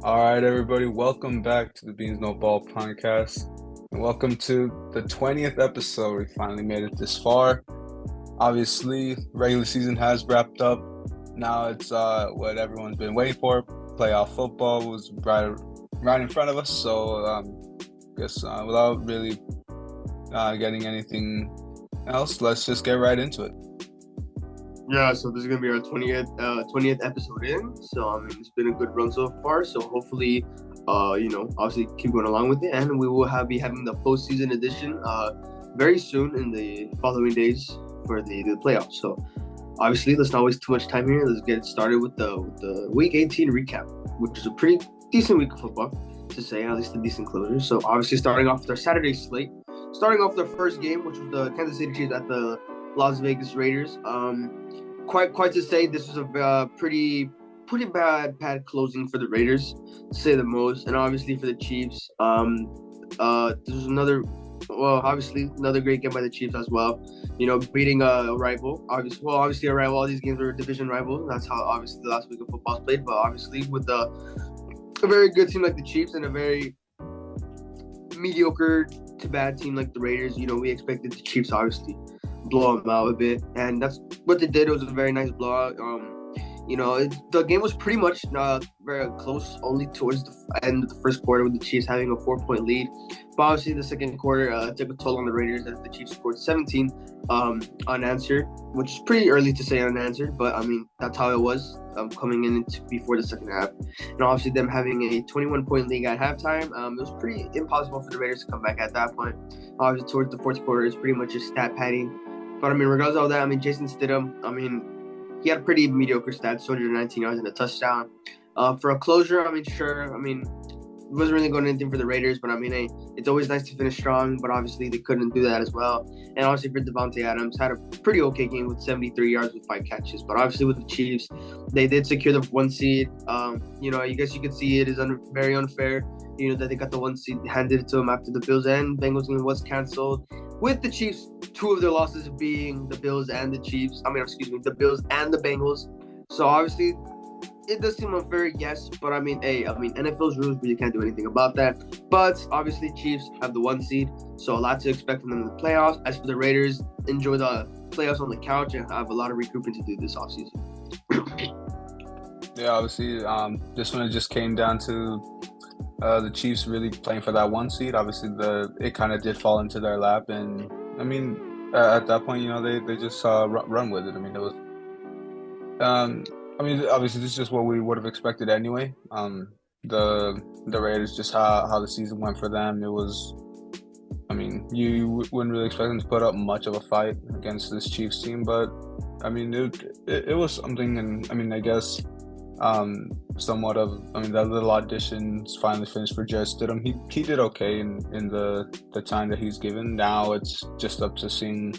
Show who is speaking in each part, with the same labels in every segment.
Speaker 1: All right, everybody, welcome back to the Beans No Ball podcast. And welcome to the 20th episode. We finally made it this far. Obviously, regular season has wrapped up. Now it's what everyone's been waiting for. Playoff football was right in front of us. So I guess without really getting anything else, let's just get right into it.
Speaker 2: Yeah, so this is gonna be our 20th episode in. So I mean, it's been a good run so far. So hopefully, obviously keep going along with it, and we will be having the postseason edition very soon in the following days for the playoffs. So obviously, let's not waste too much time here. Let's get started with the Week 18 recap, which is a pretty decent week of football, to say at least a decent closure. So obviously, starting off with our Saturday slate, starting off their first game, which was the Kansas City Chiefs at the Las Vegas Raiders. Quite to say, this was a pretty bad closing for the Raiders, to say the most, and obviously for the Chiefs. This was obviously another great game by the Chiefs as well. You know, beating a rival. Obviously a rival. All these games were division rivals. That's how obviously the last week of football is played. But obviously with a very good team like the Chiefs and a very mediocre to bad team like the Raiders, you know, we expected the Chiefs obviously blow them out a bit, and that's what they did. It was a very nice blowout. The game was pretty much very close, only towards the end of the first quarter, with the Chiefs having a 4-point lead. But obviously, the second quarter took a toll on the Raiders as the Chiefs scored 17 unanswered, which is pretty early to say unanswered, but I mean, that's how it was coming in before the second half. And obviously, them having a 21-point lead at halftime, it was pretty impossible for the Raiders to come back at that point. Obviously, towards the fourth quarter, it's pretty much just stat padding. But I mean, regardless of all that, I mean, Jason Stidham, I mean, he had pretty mediocre stats, 219 yards and a touchdown. For a closure, I mean, sure. I mean, it wasn't really going anything for the Raiders, but I mean, hey, it's always nice to finish strong, but obviously they couldn't do that as well. And obviously for Davante Adams, had a pretty okay game with 73 yards with 5 catches. But obviously with the Chiefs, they did secure the 1 seed. I guess you could see it is very unfair, that they got the 1 seed handed to them after the Bills and Bengals game was canceled. With the Chiefs, 2 of their losses being the Bills and the Chiefs. The Bills and the Bengals. So obviously, it does seem unfair, yes. But I mean, NFL's rules, really can't do anything about that. But obviously, Chiefs have the 1 seed, so a lot to expect from them in the playoffs. As for the Raiders, enjoy the playoffs on the couch and have a lot of recouping to do this offseason.
Speaker 1: Yeah, obviously, this one just came down to the Chiefs really playing for that 1 seed. Obviously, it kind of did fall into their lap, and I mean, at that point, they just run with it. I mean, it was, obviously, this is just what we would have expected anyway. The Raiders, just how the season went for them, it was. I mean, you wouldn't really expect them to put up much of a fight against this Chiefs team, but I mean, it was something, and I mean, I guess. Somewhat of, that little audition's finally finished for Jarrett Stidham. He did okay in the time that he's given. Now it's just up to seeing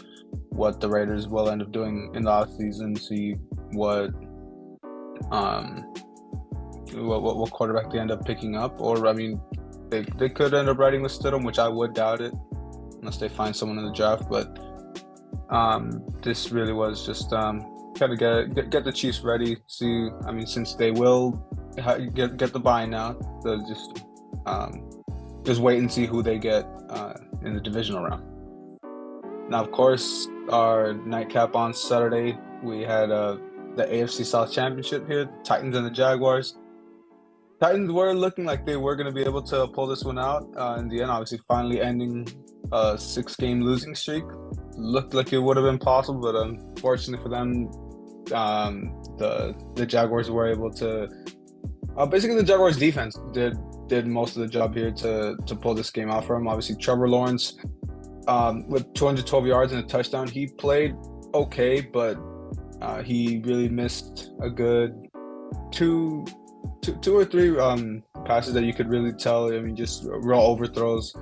Speaker 1: what the Raiders will end up doing in the offseason, see what quarterback they end up picking up. Or, I mean, they could end up riding with Stidham, which I would doubt it, unless they find someone in the draft. But this really was just kind of get the Chiefs ready to. I mean, since they will get the bye now, so just wait and see who they get in the divisional round. Now, of course, our nightcap on Saturday, we had the AFC South Championship here, Titans and the Jaguars. Titans were looking like they were going to be able to pull this one out in the end, obviously finally ending a 6-game losing streak. Looked like it would have been possible, but unfortunately for them, the Jaguars were able to basically the Jaguars defense did most of the job here to pull this game out for him. Obviously Trevor Lawrence with 212 yards and a touchdown, he played okay, but he really missed a good two or three passes that you could really tell. I mean, just raw overthrows,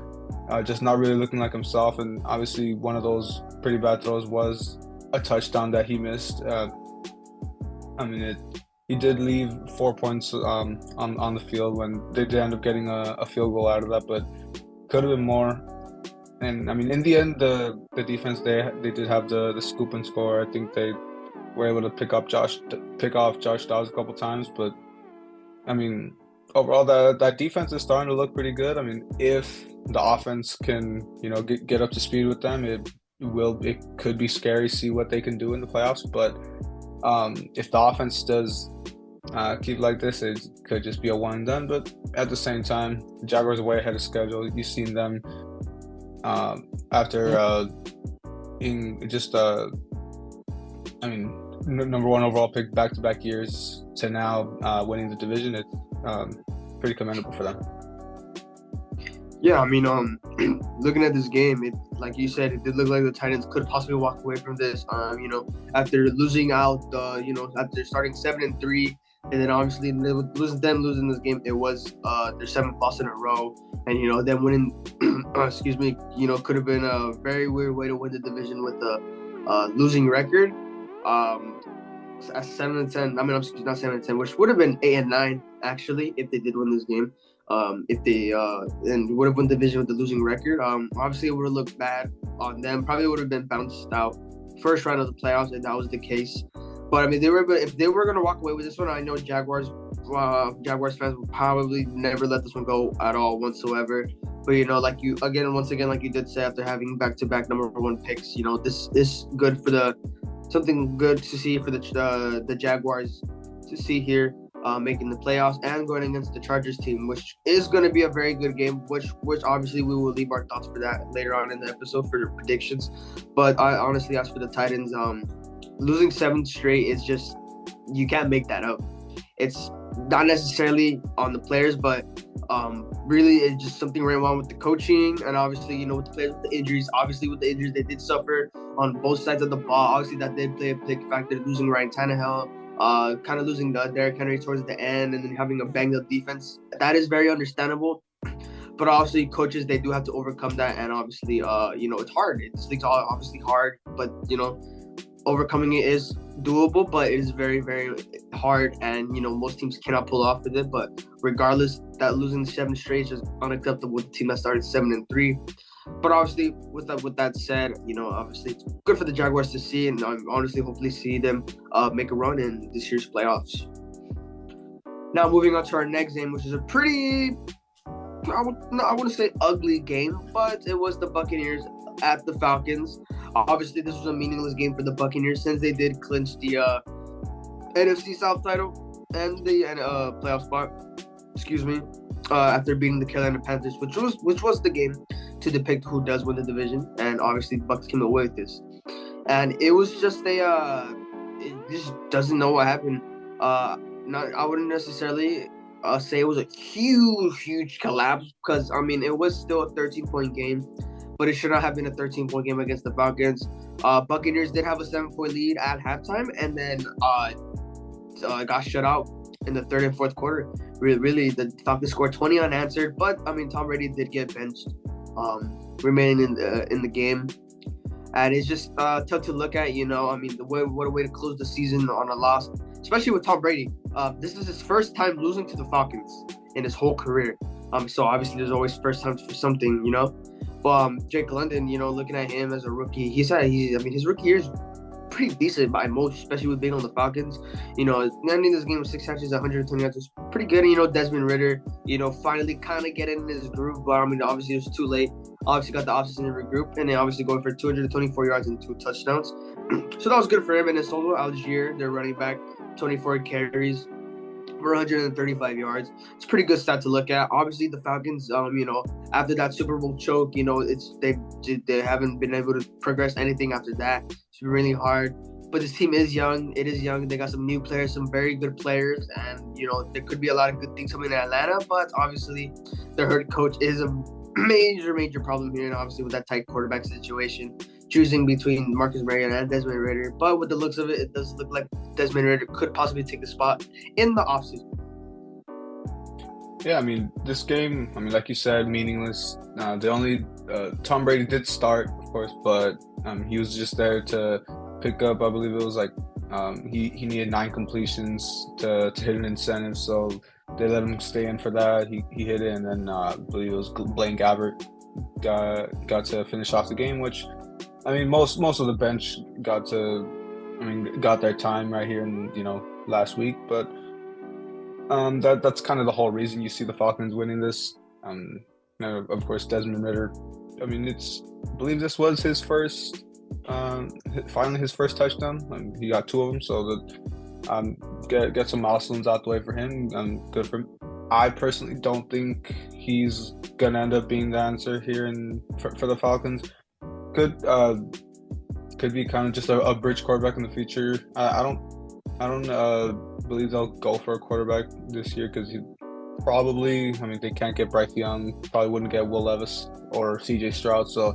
Speaker 1: just not really looking like himself. And obviously one of those pretty bad throws was a touchdown that he missed. He did leave 4 points on the field when they did end up getting a field goal out of that, but could have been more. And I mean, in the end, the defense they did have the scoop and score. I think they were able to pick off Josh Dobbs a couple times, but I mean, overall, that defense is starting to look pretty good. I mean, if the offense can, get up to speed with them, it could be scary to see what they can do in the playoffs. But if the offense does keep like this, it could just be a one and done. But at the same time, the Jaguars are way ahead of schedule. You've seen them after in just number one overall pick back-to-back years to now winning the division. It's pretty commendable for them.
Speaker 2: Yeah, I mean, looking at this game, it, like you said, it did look like the Titans could possibly walk away from this. After losing out, after starting 7-3, and then obviously losing this game, it was their seventh loss in a row, and them winning, could have been a very weird way to win the division with a losing record. At 7-10, not 7-10, which would have been 8-9 actually if they did win this game. If they and would have won the division with the losing record. Obviously it would have looked bad on them. Probably would have been bounced out first round of the playoffs if that was the case. But I mean, if they were going to walk away with this one, I know Jaguars fans would probably never let this one go at all whatsoever. But like once again, like you did say, after having back-to-back number one picks, this is good for something good to see for the Jaguars to see here. Making the playoffs and going against the Chargers team, which is going to be a very good game, which obviously we will leave our thoughts for that later on in the episode for the predictions. But I honestly, as for the Titans, losing 7 straight is just, you can't make that up. It's not necessarily on the players, but really it's just something went wrong with the coaching, and obviously, with the players with the injuries. Obviously, with the injuries, they did suffer on both sides of the ball. Obviously, that did play a big factor, losing Ryan Tannehill. Kind of losing Derrick Henry towards the end, and then having a banged up defense. That is very understandable. But obviously, coaches, they do have to overcome that, and obviously, it's hard. It's obviously hard, but overcoming it is doable, but it is very, very hard, and most teams cannot pull off with it. But regardless, that losing 7 straight is just unacceptable with the team that started 7-3. But obviously, with that said, obviously it's good for the Jaguars to see, and honestly, hopefully see them make a run in this year's playoffs. Now, moving on to our next game, which is a pretty, I wouldn't say ugly game, but it was the Buccaneers at the Falcons. Obviously, this was a meaningless game for the Buccaneers since they did clinch the NFC South title and the playoff spot. After beating the Carolina Panthers, which was the game to depict who does win the division, and obviously the Bucs came away with this, and it was just it just doesn't know what happened. I wouldn't necessarily say it was a huge collapse, because I mean it was still a 13-point game, but it should not have been a 13-point game against the Falcons. Buccaneers did have a 7-point lead at halftime, and then got shut out in the third and fourth quarter. Really, the Falcons scored 20 unanswered, but I mean Tom Brady did get benched, remaining in the game, and it's just tough to look at. What a way to close the season on a loss, especially with Tom Brady. This is his first time losing to the Falcons in his whole career. So obviously there's always first times for something, But Jake London, looking at him as a rookie, his rookie year is pretty decent by most, especially with being on the Falcons. Ending this game with 6 catches, 120 yards was pretty good. Desmond Ridder, finally kind of getting in his groove, but I mean, obviously it was too late. Obviously got the offseason regroup, and then obviously going for 224 yards and 2 touchdowns. So that was good for him. And then Solo Algier, their running back, 24 carries for 135 yards. It's a pretty good stat to look at. Obviously, the Falcons, after that Super Bowl choke, they haven't been able to progress anything after that. It's been really hard. But this team is young. It is young. They got some new players, some very good players, and there could be a lot of good things coming in Atlanta. But obviously, their head coach is a major problem here, and obviously with that tight quarterback situation, choosing between Marcus Mariota and Desmond Ridder. But with the looks of it, it does look like Desmond Ridder could possibly take the spot in the offseason.
Speaker 1: Yeah, I mean, this game, like you said, meaningless. The only Tom Brady did start, of course, but he was just there to pick up. I believe it was like he needed 9 completions to hit an incentive, so they let him stay in for that. He hit it, and then I believe it was Blaine Gabbert got to finish off the game, which, I mean, most of the bench got their time right here in last week, but That's kind of the whole reason you see the Falcons winning this. Of course, Desmond Ritter. I mean, I believe this was his first, finally his first touchdown. He got two of them, so get some milestones out the way for him. Good for him. I personally don't think he's gonna end up being the answer here for the Falcons. Could could be kind of just a bridge quarterback in the future. I don't believe they'll go for a quarterback this year because probably, I mean, they can't get Bryce Young, probably wouldn't get Will Levis or CJ Stroud. So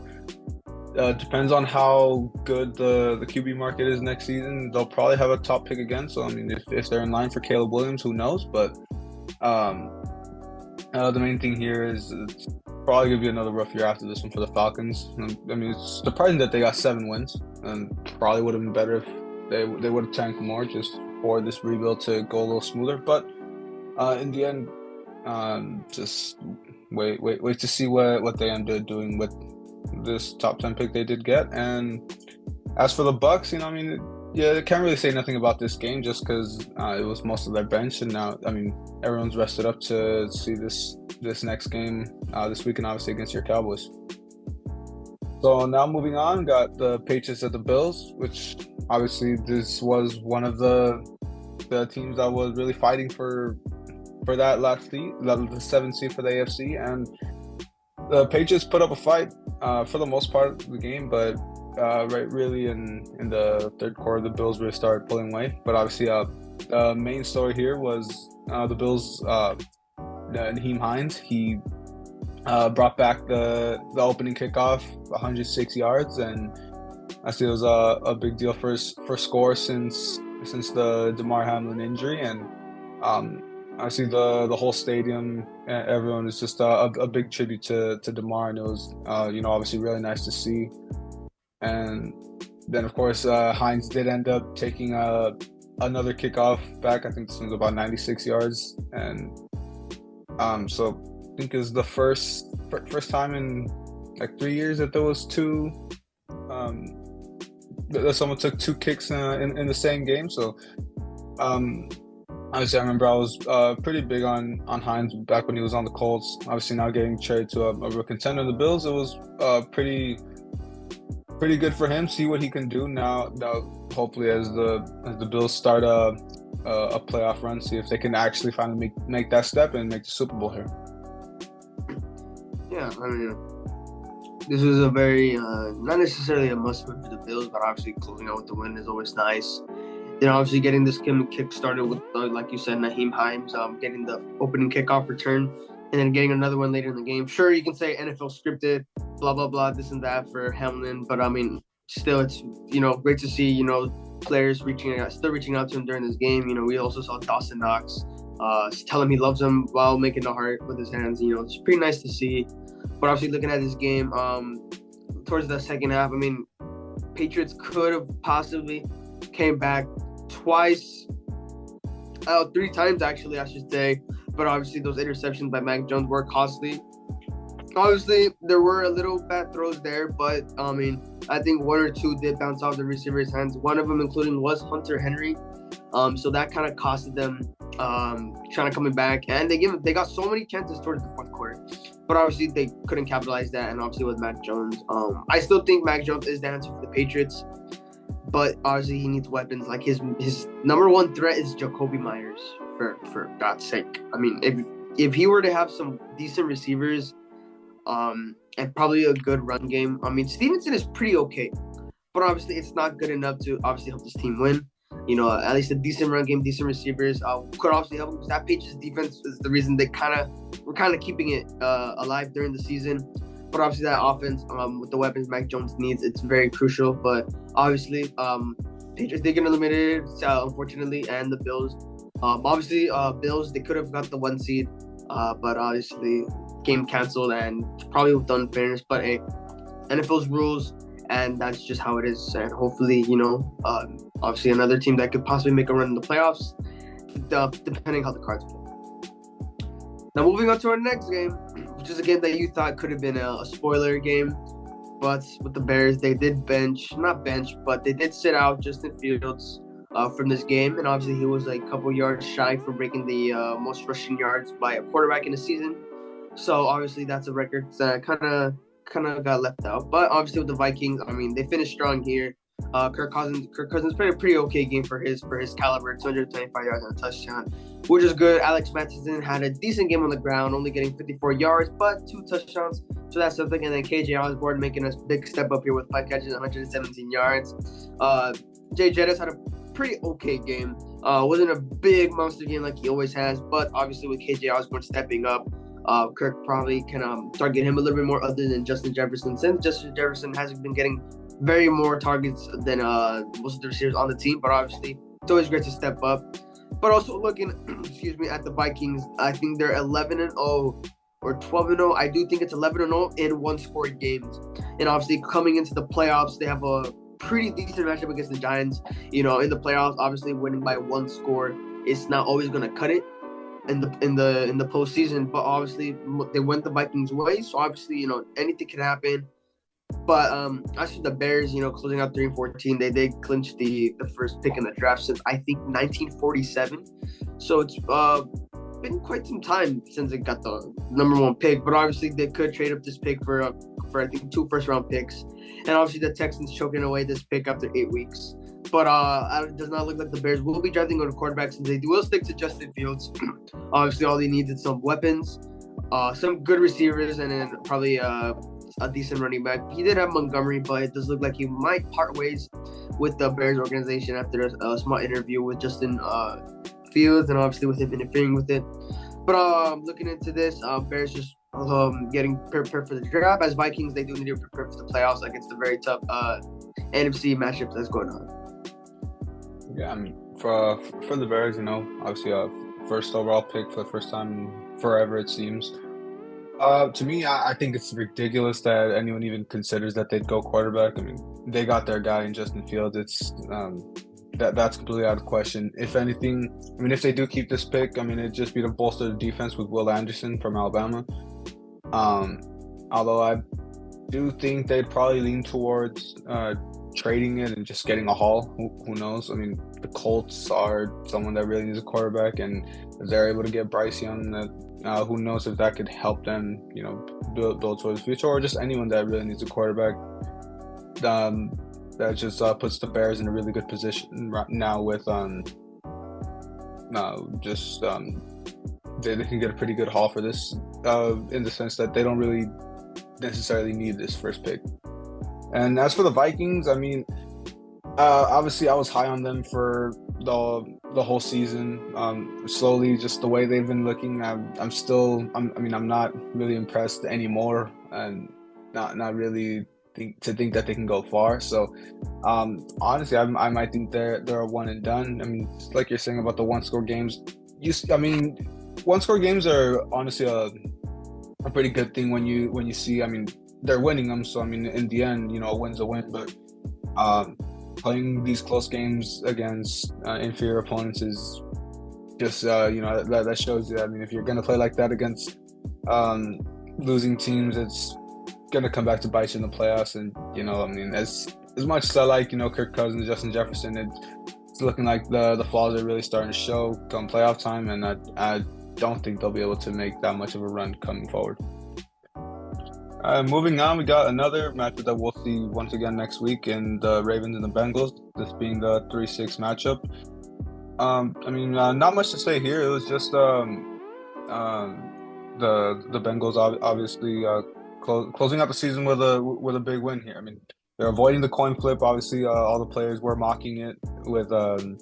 Speaker 1: depends on how good the QB market is next season. They'll probably have a top pick again. So, I mean, if they're in line for Caleb Williams, who knows? But the main thing here is it's probably going to be another rough year after this one for the Falcons. I mean, it's surprising that they got 7 wins, and probably would have been better if they would have tanked more just for this rebuild to go a little smoother. But in the end, just wait to see what they end up doing with this top 10 pick they did get. And as for the Bucks, I mean, yeah, they can't really say nothing about this game just because it was most of their bench, and now, I mean, everyone's rested up to see this next game this weekend, obviously against your Cowboys. So now moving on, got the Patriots at the Bills, which obviously this was one of the teams that was really fighting for that last seed, the 7th seed for the AFC, and the Patriots put up a fight for the most part of the game, but really in the third quarter, the Bills really started pulling away. But obviously, the main story here was the Bills. Nyheim Hines, he brought back the opening kickoff, 106 yards, and I see it was a big deal for score since the Damar Hamlin injury, and I see the whole stadium, everyone is just a big tribute to Damar, and it was obviously really nice to see. And then of course Hines did end up taking another kickoff back. I think this was about 96 yards, and so I think it's the first time in like 3 years that there was that someone took 2 kicks in the same game. So obviously I remember I was pretty big on Hines back when he was on the Colts. Obviously now getting traded to a real contender, the Bills, it was pretty good for him. See what he can do now. Hopefully as the Bills start a playoff run, see if they can actually finally make that step and make the Super Bowl here.
Speaker 2: Yeah, I mean, this was a very not necessarily a must-win for the Bills, but obviously closing out with the win is always nice. Then obviously getting this kick started with, like you said, Nyheim Hines, getting the opening kickoff return, and then getting another one later in the game. Sure, you can say NFL scripted, blah, blah, blah, this and that for Hamlin, but I mean, still, it's, great to see, players still reaching out to him during this game. We also saw Dawson Knox tell him he loves him while making the heart with his hands. It's pretty nice to see. But obviously looking at this game, towards the second half, I mean, Patriots could have possibly came back twice, 3 times actually, I should say. But obviously those interceptions by Mac Jones were costly. Obviously, there were a little bad throws there, but I mean, I think 1 or 2 did bounce off the receiver's hands. One of them, including, was Hunter Henry. So that kind of costed them trying to coming back, and they got so many chances towards the fourth quarter, but obviously they couldn't capitalize that. And obviously with Mac Jones, I still think Mac Jones is the answer for the Patriots, but obviously he needs weapons. Like his number one threat is Jacoby Myers. For God's sake, I mean, if he were to have some decent receivers, and probably a good run game. I mean, Stevenson is pretty okay, but obviously it's not good enough to obviously help this team win. At least a decent run game, decent receivers could obviously help them. That Patriots defense is the reason we're kind of keeping it alive during the season. But obviously that offense, with the weapons Mac Jones needs, it's very crucial. But obviously, Patriots, they get eliminated, unfortunately, and the Bills. Obviously, Bills, they could have got the 1 seed, but obviously game canceled, and probably with unfairness. But hey, NFL's rules, and that's just how it is. And hopefully, obviously another team that could possibly make a run in the playoffs, depending how the cards play. Now moving on to our next game, which is a game that you thought could have been a spoiler game, but with the Bears, they did but they did sit out Justin Fields. from this game, and obviously he was like a couple yards shy for breaking the most rushing yards by a quarterback in a season. So obviously that's a record that kind of got left out. But obviously with the Vikings, I mean they finished strong here. Kirk Cousins played a pretty okay game for his caliber, 225 yards and a touchdown, which is good. Alex Mattison had a decent game on the ground, only getting 54 yards, but 2 touchdowns, so that's something. And then KJ Osborne making a big step up here with 5 catches, 117 yards. Jay Jettis had a pretty okay game. Wasn't a big monster game like he always has, but obviously with KJ Osborne stepping up, Kirk probably can target him a little bit more other than Justin Jefferson, since Justin Jefferson hasn't been getting very more targets than most of the receivers on the team. But obviously it's always great to step up. But also looking at the Vikings, I think they're 11-0 or 12-0. I do think it's 11-0 in one-score games. And obviously coming into the playoffs, they have a pretty decent matchup against the Giants. In the playoffs, obviously winning by 1 score is not always going to cut it in the postseason. But obviously they went the Vikings' way, so obviously anything can happen. But I see the Bears, closing out 3-14. They clinched the first pick in the draft since I think 1947. So it's been quite some time since it got the number 1 pick. But obviously they could trade up this pick for I think 2 first-round picks. And obviously the Texans choking away this pick after 8 weeks. But it does not look like the Bears will be drafting on a quarterback, since they will stick to Justin Fields. Obviously all they need is some weapons, some good receivers, and then probably a decent running back. He did have Montgomery, but it does look like he might part ways with the Bears organization after a small interview with Justin Fields, and obviously with him interfering with it. But looking into this, Bears just getting prepared for the draft. As Vikings, they do need to prepare for the playoffs against the very tough NFC matchups that's going on.
Speaker 1: Yeah, I mean, for the Bears, obviously first overall pick for the first time in forever, it seems. To me, I think it's ridiculous that anyone even considers that they'd go quarterback. I mean, they got their guy in Justin Fields. It's that's completely out of question. If anything, I mean, if they do keep this pick, I mean, it'd just be to bolster the defense with Will Anderson from Alabama. Although I do think they'd probably lean towards trading it and just getting a haul. Who knows? I mean, the Colts are someone that really needs a quarterback, and if they're able to get Bryce Young, that who knows if that could help them, build towards the future, or just anyone that really needs a quarterback. That just puts the Bears in a really good position right now with they can get a pretty good haul for this, in the sense that they don't really necessarily need this first pick. And as for the Vikings, I mean, obviously I was high on them for the whole season. Slowly, just the way they've been looking, I'm not really impressed anymore, and not really think that they can go far. So honestly, I might think they're a one and done. I mean, like you're saying about the 1-score games, 1-score games are honestly a pretty good thing when you see. I mean, they're winning them, so I mean, in the end, a win's a win. But playing these close games against inferior opponents is just that shows you. I mean, if you're gonna play like that against losing teams, it's gonna come back to bite you in the playoffs. And I mean, as much as I like Kirk Cousins, Justin Jefferson, it's looking like the flaws are really starting to show come playoff time, and I don't think they'll be able to make that much of a run coming forward. Moving on, we got another matchup that we'll see once again next week in the Ravens and the Bengals, this being the 3-6 matchup. Not much to say here. It was just the Bengals obviously closing out the season with a big win here. I mean, they're avoiding the coin flip. Obviously, all the players were mocking it with a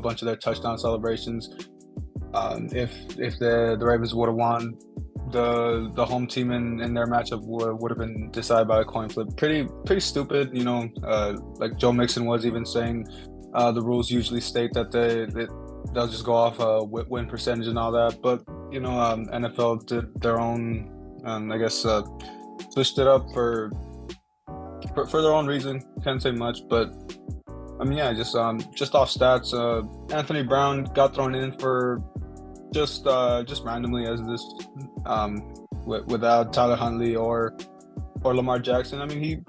Speaker 1: bunch of their touchdown celebrations. If the Ravens would have won, the home team in their matchup would have been decided by a coin flip. Pretty stupid, like Joe Mixon was even saying, the rules usually state that they'll just go off win percentage and all that. But NFL did their own, switched it up for their own reason. Can't say much, but I mean, yeah, just off stats, Anthony Brown got thrown in for just randomly as this, without Tyler Huntley or Lamar Jackson. I mean,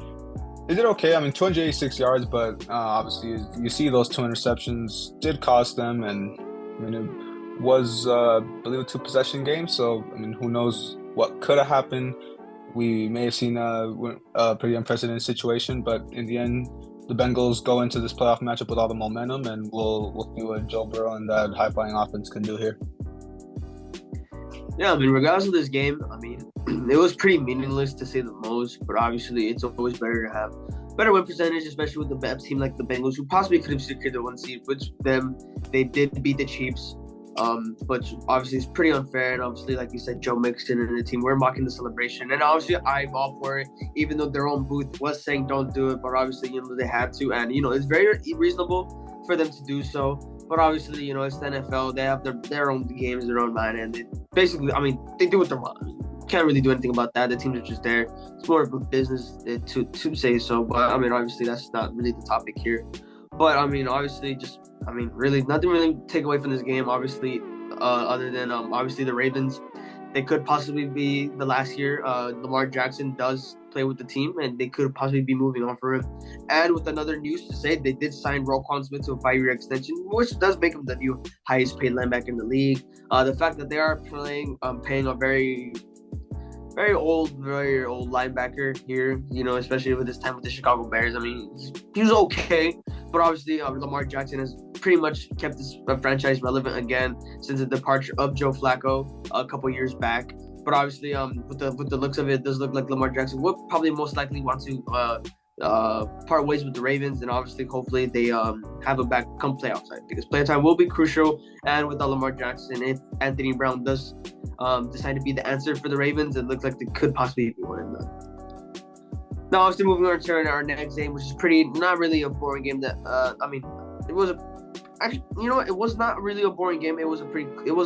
Speaker 1: They did okay. I mean, 286 yards, but obviously you see those two interceptions did cost them, and I mean it was I believe a two possession game. So I mean, who knows what could have happened? We may have seen a pretty unprecedented situation, but in the end, the Bengals go into this playoff matchup with all the momentum, and we'll see what Joe Burrow and that high flying offense can do here.
Speaker 2: Yeah, I mean, regardless of this game, I mean, it was pretty meaningless to say the most. But obviously, it's always better to have better win percentage, especially with a team like the Bengals, who possibly could have secured the 1 seed. Which they did beat the Chiefs. But obviously it's pretty unfair, and obviously, like you said, Joe Mixon and the team were mocking the celebration, and obviously I'm all for it, even though their own booth was saying don't do it, but obviously they had to, and it's very reasonable for them to do so. But obviously, it's the NFL; they have their own games, their own mind, and basically, I mean, they do what they want. Can't really do anything about that. The teams are just there. It's more of a business to say so, but I mean, obviously, that's not really the topic here. But I mean, obviously, really nothing really take away from this game. Obviously, other than obviously the Ravens, they could possibly be the last year. Lamar Jackson does play with the team, and they could possibly be moving on for him. And with another news to say, they did sign Roquan Smith to a 5-year extension, which does make him the new highest paid linebacker in the league. The fact that they are paying a very old linebacker here, especially with his time with the Chicago Bears. I mean, he was okay, but obviously Lamar Jackson has pretty much kept this franchise relevant again since the departure of Joe Flacco a couple years back. But obviously, with the looks of it, it does look like Lamar Jackson would probably most likely want to part ways with the Ravens, and obviously, hopefully, they have him back come playoff time, because playoff time will be crucial. And with Lamar Jackson, if Anthony Brown does decide to be the answer for the Ravens, it looks like they could possibly be one and done. Now, obviously, moving on to our next game, which is not really a boring game. It was it was not really a boring game. It was a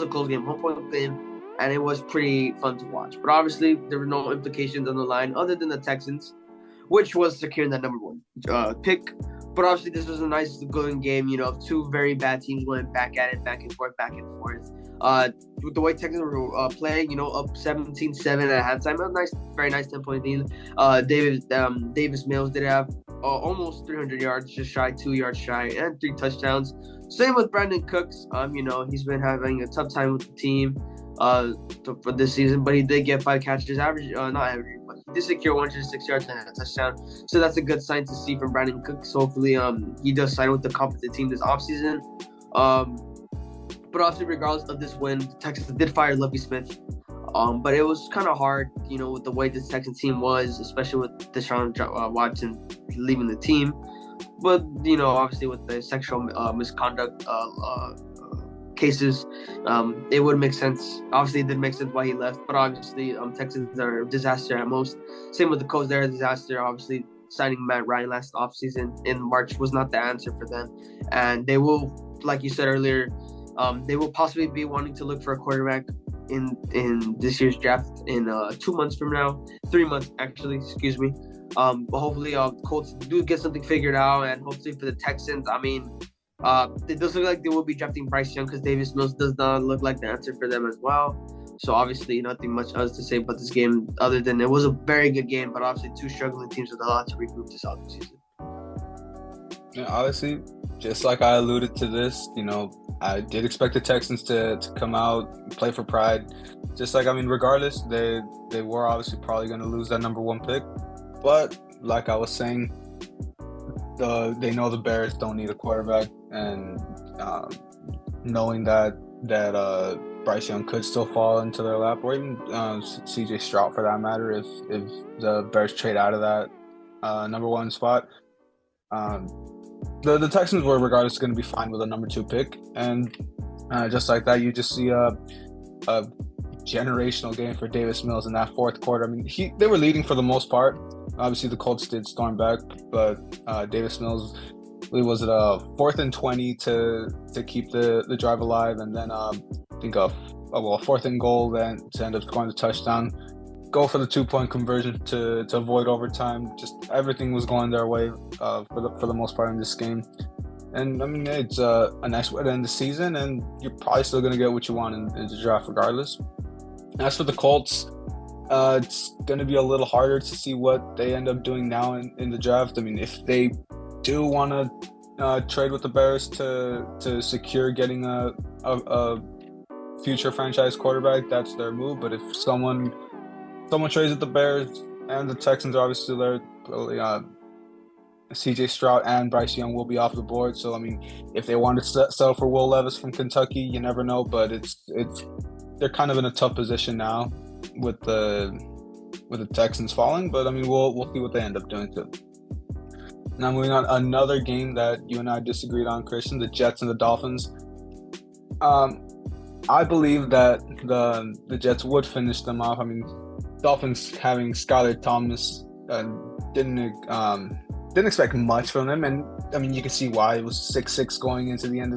Speaker 2: close game, 1-point game, and it was pretty fun to watch. But obviously, there were no implications on the line other than the Texans, which was securing that number 1 pick. But obviously, this was a nice, good game, of two very bad teams going back at it, back and forth. With the way Texans were playing, up 17-7 at halftime, very nice 10-point lead. Davis Mills did have almost 300 yards, just shy, 2 yards shy, and 3 touchdowns. Same with Brandon Cooks. He's been having a tough time with the team for this season, but he did get 5 catches, not average, but he did secure 106 yards and a touchdown. So that's a good sign to see from Brandon Cooks. So hopefully, he does sign with the competent team this offseason. But obviously, regardless of this win, the Texans did fire Lovie Smith. But it was kind of hard, with the way this Texans team was, especially with Deshaun Watson leaving the team. But, obviously with the sexual misconduct cases, it would make sense. Obviously, it did make sense why he left. But obviously, Texans are a disaster at most. Same with the Colts, they're a disaster. Obviously, signing Matt Ryan last offseason in March was not the answer for them. And they will, like you said earlier, they will possibly be wanting to look for a quarterback in this year's draft in 2 months from now. 3 months, actually, excuse me. But hopefully, Colts do get something figured out, and hopefully for the Texans, it does look like they will be drafting Bryce Young, because Davis Mills does not look like the answer for them as well. So obviously, nothing much else to say about this game other than it was a very good game, but obviously 2 struggling teams with a lot to regroup this offseason.
Speaker 1: Yeah, obviously, just like I alluded to this, I did expect the Texans to come out and play for pride. Just like, regardless, they were obviously probably going to lose that number 1 pick. But like I was saying, they know the Bears don't need a quarterback, and knowing that Bryce Young could still fall into their lap, or even C.J. Stroud for that matter, if the Bears trade out of that number 1 spot. The Texans were regardless going to be fine with a number 2 pick, and just like that, you just see a generational game for Davis Mills in that 4th quarter. They were leading for the most part. Obviously, the Colts did storm back, but Davis Mills, was it a 4th and 20 to keep the drive alive, and then I think a 4th and goal then to end up scoring the touchdown. Go for the 2-point conversion to avoid overtime. Just everything was going their way for the most part in this game. And it's a nice way to end the season, and you're probably still going to get what you want in the draft regardless. As for the Colts, It's going to be a little harder to see what they end up doing now in the draft. I mean, if they do want to trade with the Bears to secure getting a future franchise quarterback, that's their move. But if someone trades with the Bears and the Texans are obviously there, CJ Stroud and Bryce Young will be off the board. So I mean, if they want to sell for Will Levis from Kentucky, you never know. But it's they're kind of in a tough position now with the Texans falling. But I mean, we'll see what they end up doing too. Now moving on, another game that you and I disagreed on, Christian, the Jets and the Dolphins. I believe that the Jets would finish them off. I mean, Dolphins having Skylar Thomas didn't expect much from them, and I mean you can see why. It was 6-6 going into the end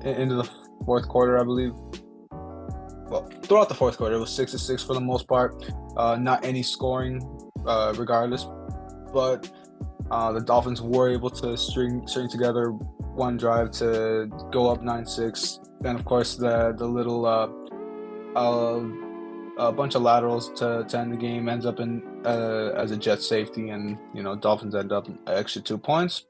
Speaker 1: into the fourth quarter, I believe. Well, throughout the fourth quarter, it was 6-6 for the most part. Not any scoring, regardless, but the Dolphins were able to string together one drive to go up 9-6. Then, of course, the little a bunch of laterals to end the game ends up in as a Jet safety, and Dolphins end up an extra 2 points.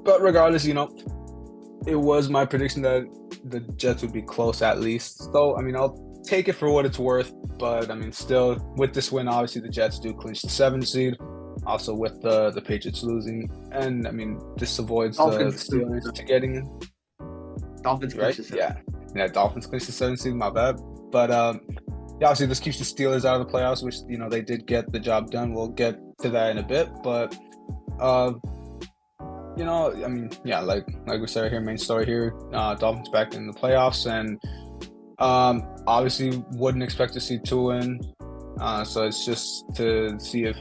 Speaker 1: But regardless, it was my prediction that the Jets would be close at least. So I mean, I'll take it for what it's worth. But I mean, still with this win, obviously the Jets do clinch the 7th seed. Also with the Patriots losing, and I mean this avoids the Steelers to getting in.
Speaker 2: Dolphins clinch the 7th.
Speaker 1: Yeah, Dolphins clinch the 7th seed. My bad. But yeah, obviously this keeps the Steelers out of the playoffs, which they did get the job done. We'll get to that in a bit, but I mean, yeah, like we said here, main story here, Dolphins back in the playoffs, and obviously wouldn't expect to see Tua in, so it's just to see if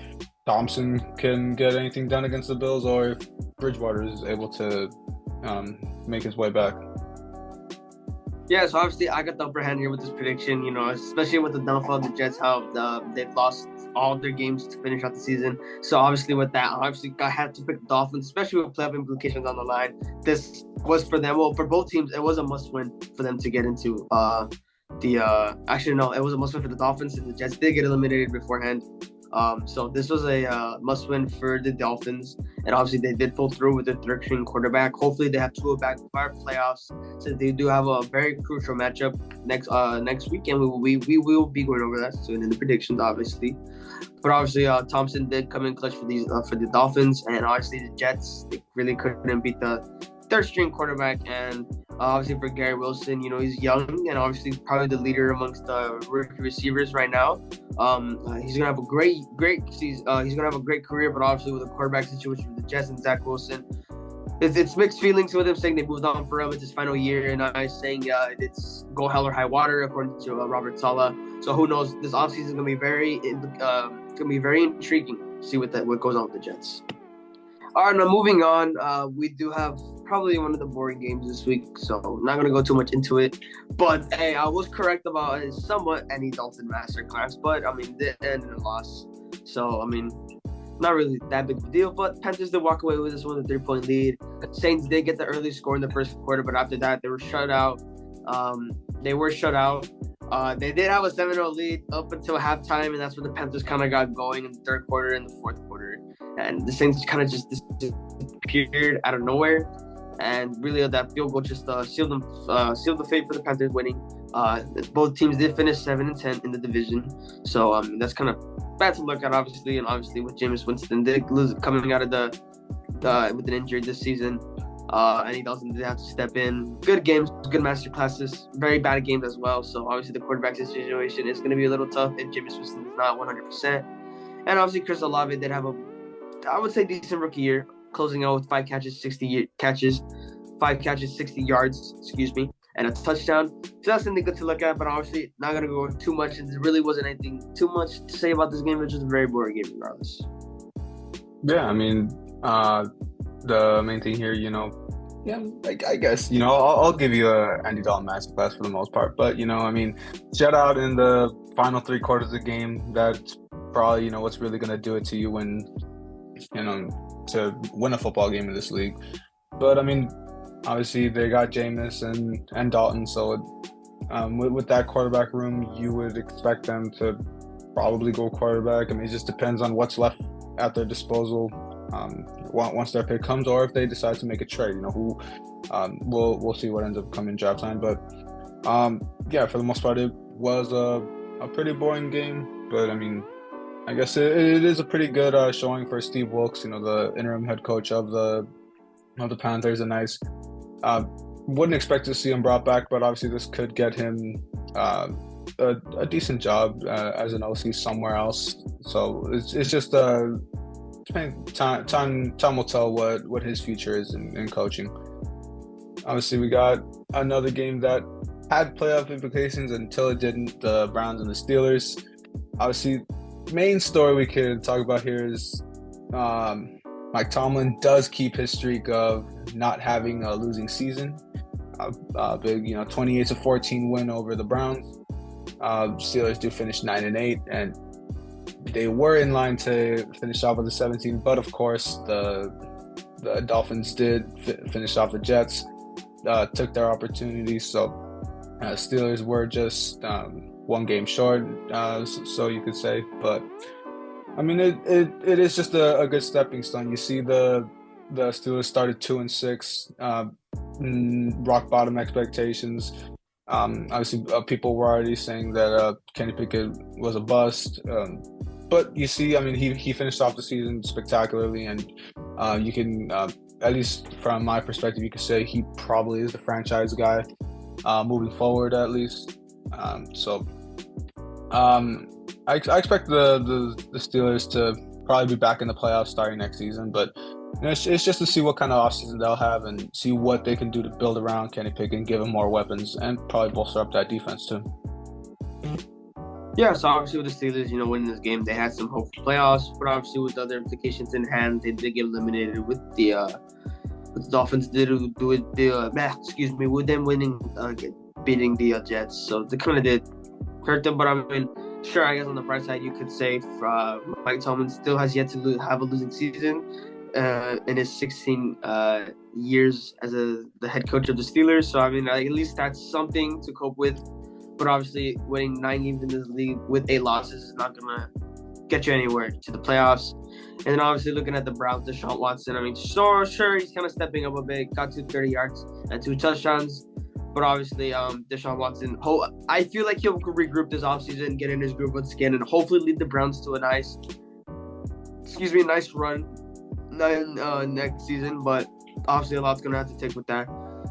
Speaker 1: Thompson can get anything done against the Bills, or if Bridgewater is able to make his way back.
Speaker 2: Yeah, so obviously I got the upper hand here with this prediction, especially with the downfall of the Jets, how they've lost all their games to finish out the season. So obviously with that, I had to pick the Dolphins, especially with playoff implications on the line. This was for them, well, for both teams, it was a must-win for them to get into actually, no, it was a must-win for the Dolphins, and the Jets did get eliminated beforehand. So this was a must-win for the Dolphins, and obviously they did pull through with the third-string quarterback. Hopefully they have Tua back for playoffs, since they do have a very crucial matchup next weekend. We will be going over that soon in the predictions, obviously. But obviously Thompson did come in clutch for the Dolphins, and obviously the Jets, they really couldn't beat the third-string quarterback. And obviously for Gary Wilson, he's young and obviously probably the leader amongst the rookie receivers right now. He's gonna have a great season. He's gonna have a great career, but obviously with the quarterback situation with the Jets and Zach Wilson, it's mixed feelings with him, saying they moved on for him. It's his final year, and I saying it's go hell or high water, according to Robert Saleh. So who knows? This offseason is gonna be very intriguing. See what goes on with the Jets. All right, now moving on, we do have probably one of the boring games this week, so I'm not going to go too much into it. But, hey, I was correct about a somewhat Andy Dalton masterclass, but, I mean, it ended in a loss. So, I mean, not really that big of a deal, but Panthers did walk away with this one, a 3-point lead. Saints did get the early score in the first quarter, but after that, they were shut out. They did have a 7-0 lead up until halftime, and that's when the Panthers kind of got going in the third quarter and the fourth quarter. And the Saints kind of just disappeared out of nowhere. And really, that field goal just sealed the fate for the Panthers winning. Both teams did finish 7-10 in the division, so that's kind of bad to look at, obviously. And obviously, with Jameis Winston did lose coming out of with an injury this season, and he doesn't have to step in. Good games, good master classes, very bad games as well. So obviously, the quarterback situation is going to be a little tough if Jameis Winston is not 100%. And obviously, Chris Olave did have I would say decent rookie year, closing out with 5 catches, 60 yards, and a touchdown. So that's something good to look at, but obviously not going to go too much. There really wasn't anything too much to say about this game. It was just a very boring game regardless.
Speaker 1: Yeah, I mean, the main thing here, I guess, I'll give you a Andy Dalton masterclass for the most part. But, I mean, shutout in the final 3 quarters of the game, that's probably, what's really going to do it to you when to win a football game in this league. But I mean, obviously they got Jameis and Dalton, so with that quarterback room, you would expect them to probably go quarterback. I mean, it just depends on what's left at their disposal once their pick comes, or if they decide to make a trade. Who we'll see what ends up coming draft time. But yeah, for the most part, it was a pretty boring game. But I mean, I guess it is a pretty good showing for Steve Wilkes, the interim head coach of the Panthers. A nice. Wouldn't expect to see him brought back, but obviously this could get him a decent job as an OC somewhere else. So it's just time will tell what his future is in coaching. Obviously, we got another game that had playoff implications until it didn't. The Browns and the Steelers. Obviously, main story we could talk about here is Mike Tomlin does keep his streak of not having a losing season. Big, 28-14 win over the Browns. Steelers do finish 9-8, and they were in line to finish off with the 17. But of course, the Dolphins did finish off the Jets, took their opportunity. So Steelers were just one game short, so you could say. But I mean, it is just a good stepping stone. You see the Steelers started 2-6, rock bottom expectations. Obviously, people were already saying that Kenny Pickett was a bust. But you see, I mean, he finished off the season spectacularly, and you can, at least from my perspective, you could say he probably is the franchise guy moving forward, at least. I expect the Steelers to probably be back in the playoffs starting next season, but it's just to see what kind of offseason they'll have and see what they can do to build around Kenny Pickett and give him more weapons and probably bolster up that defense too.
Speaker 2: Yeah, so obviously with the Steelers, winning this game, they had some hope for playoffs, but obviously with other implications in hand, they did get eliminated with the Dolphins with them winning, beating the Jets. So they kind of did hurt them, but I mean, sure, I guess on the bright side, you could say Mike Tomlin still has yet to have a losing season in his 16 years as the head coach of the Steelers. So, I mean, at least that's something to cope with. But obviously, winning 9 games in this league with 8 losses is not going to get you anywhere to the playoffs. And then obviously looking at the Browns, Deshaun Watson, I mean, sure, he's kind of stepping up a bit, got 230 yards and 2 touchdowns. But obviously, Deshaun Watson, I feel like he'll regroup this offseason, get in his group once again, and hopefully lead the Browns to a nice run next season. But obviously, a lot's going to have to take with that.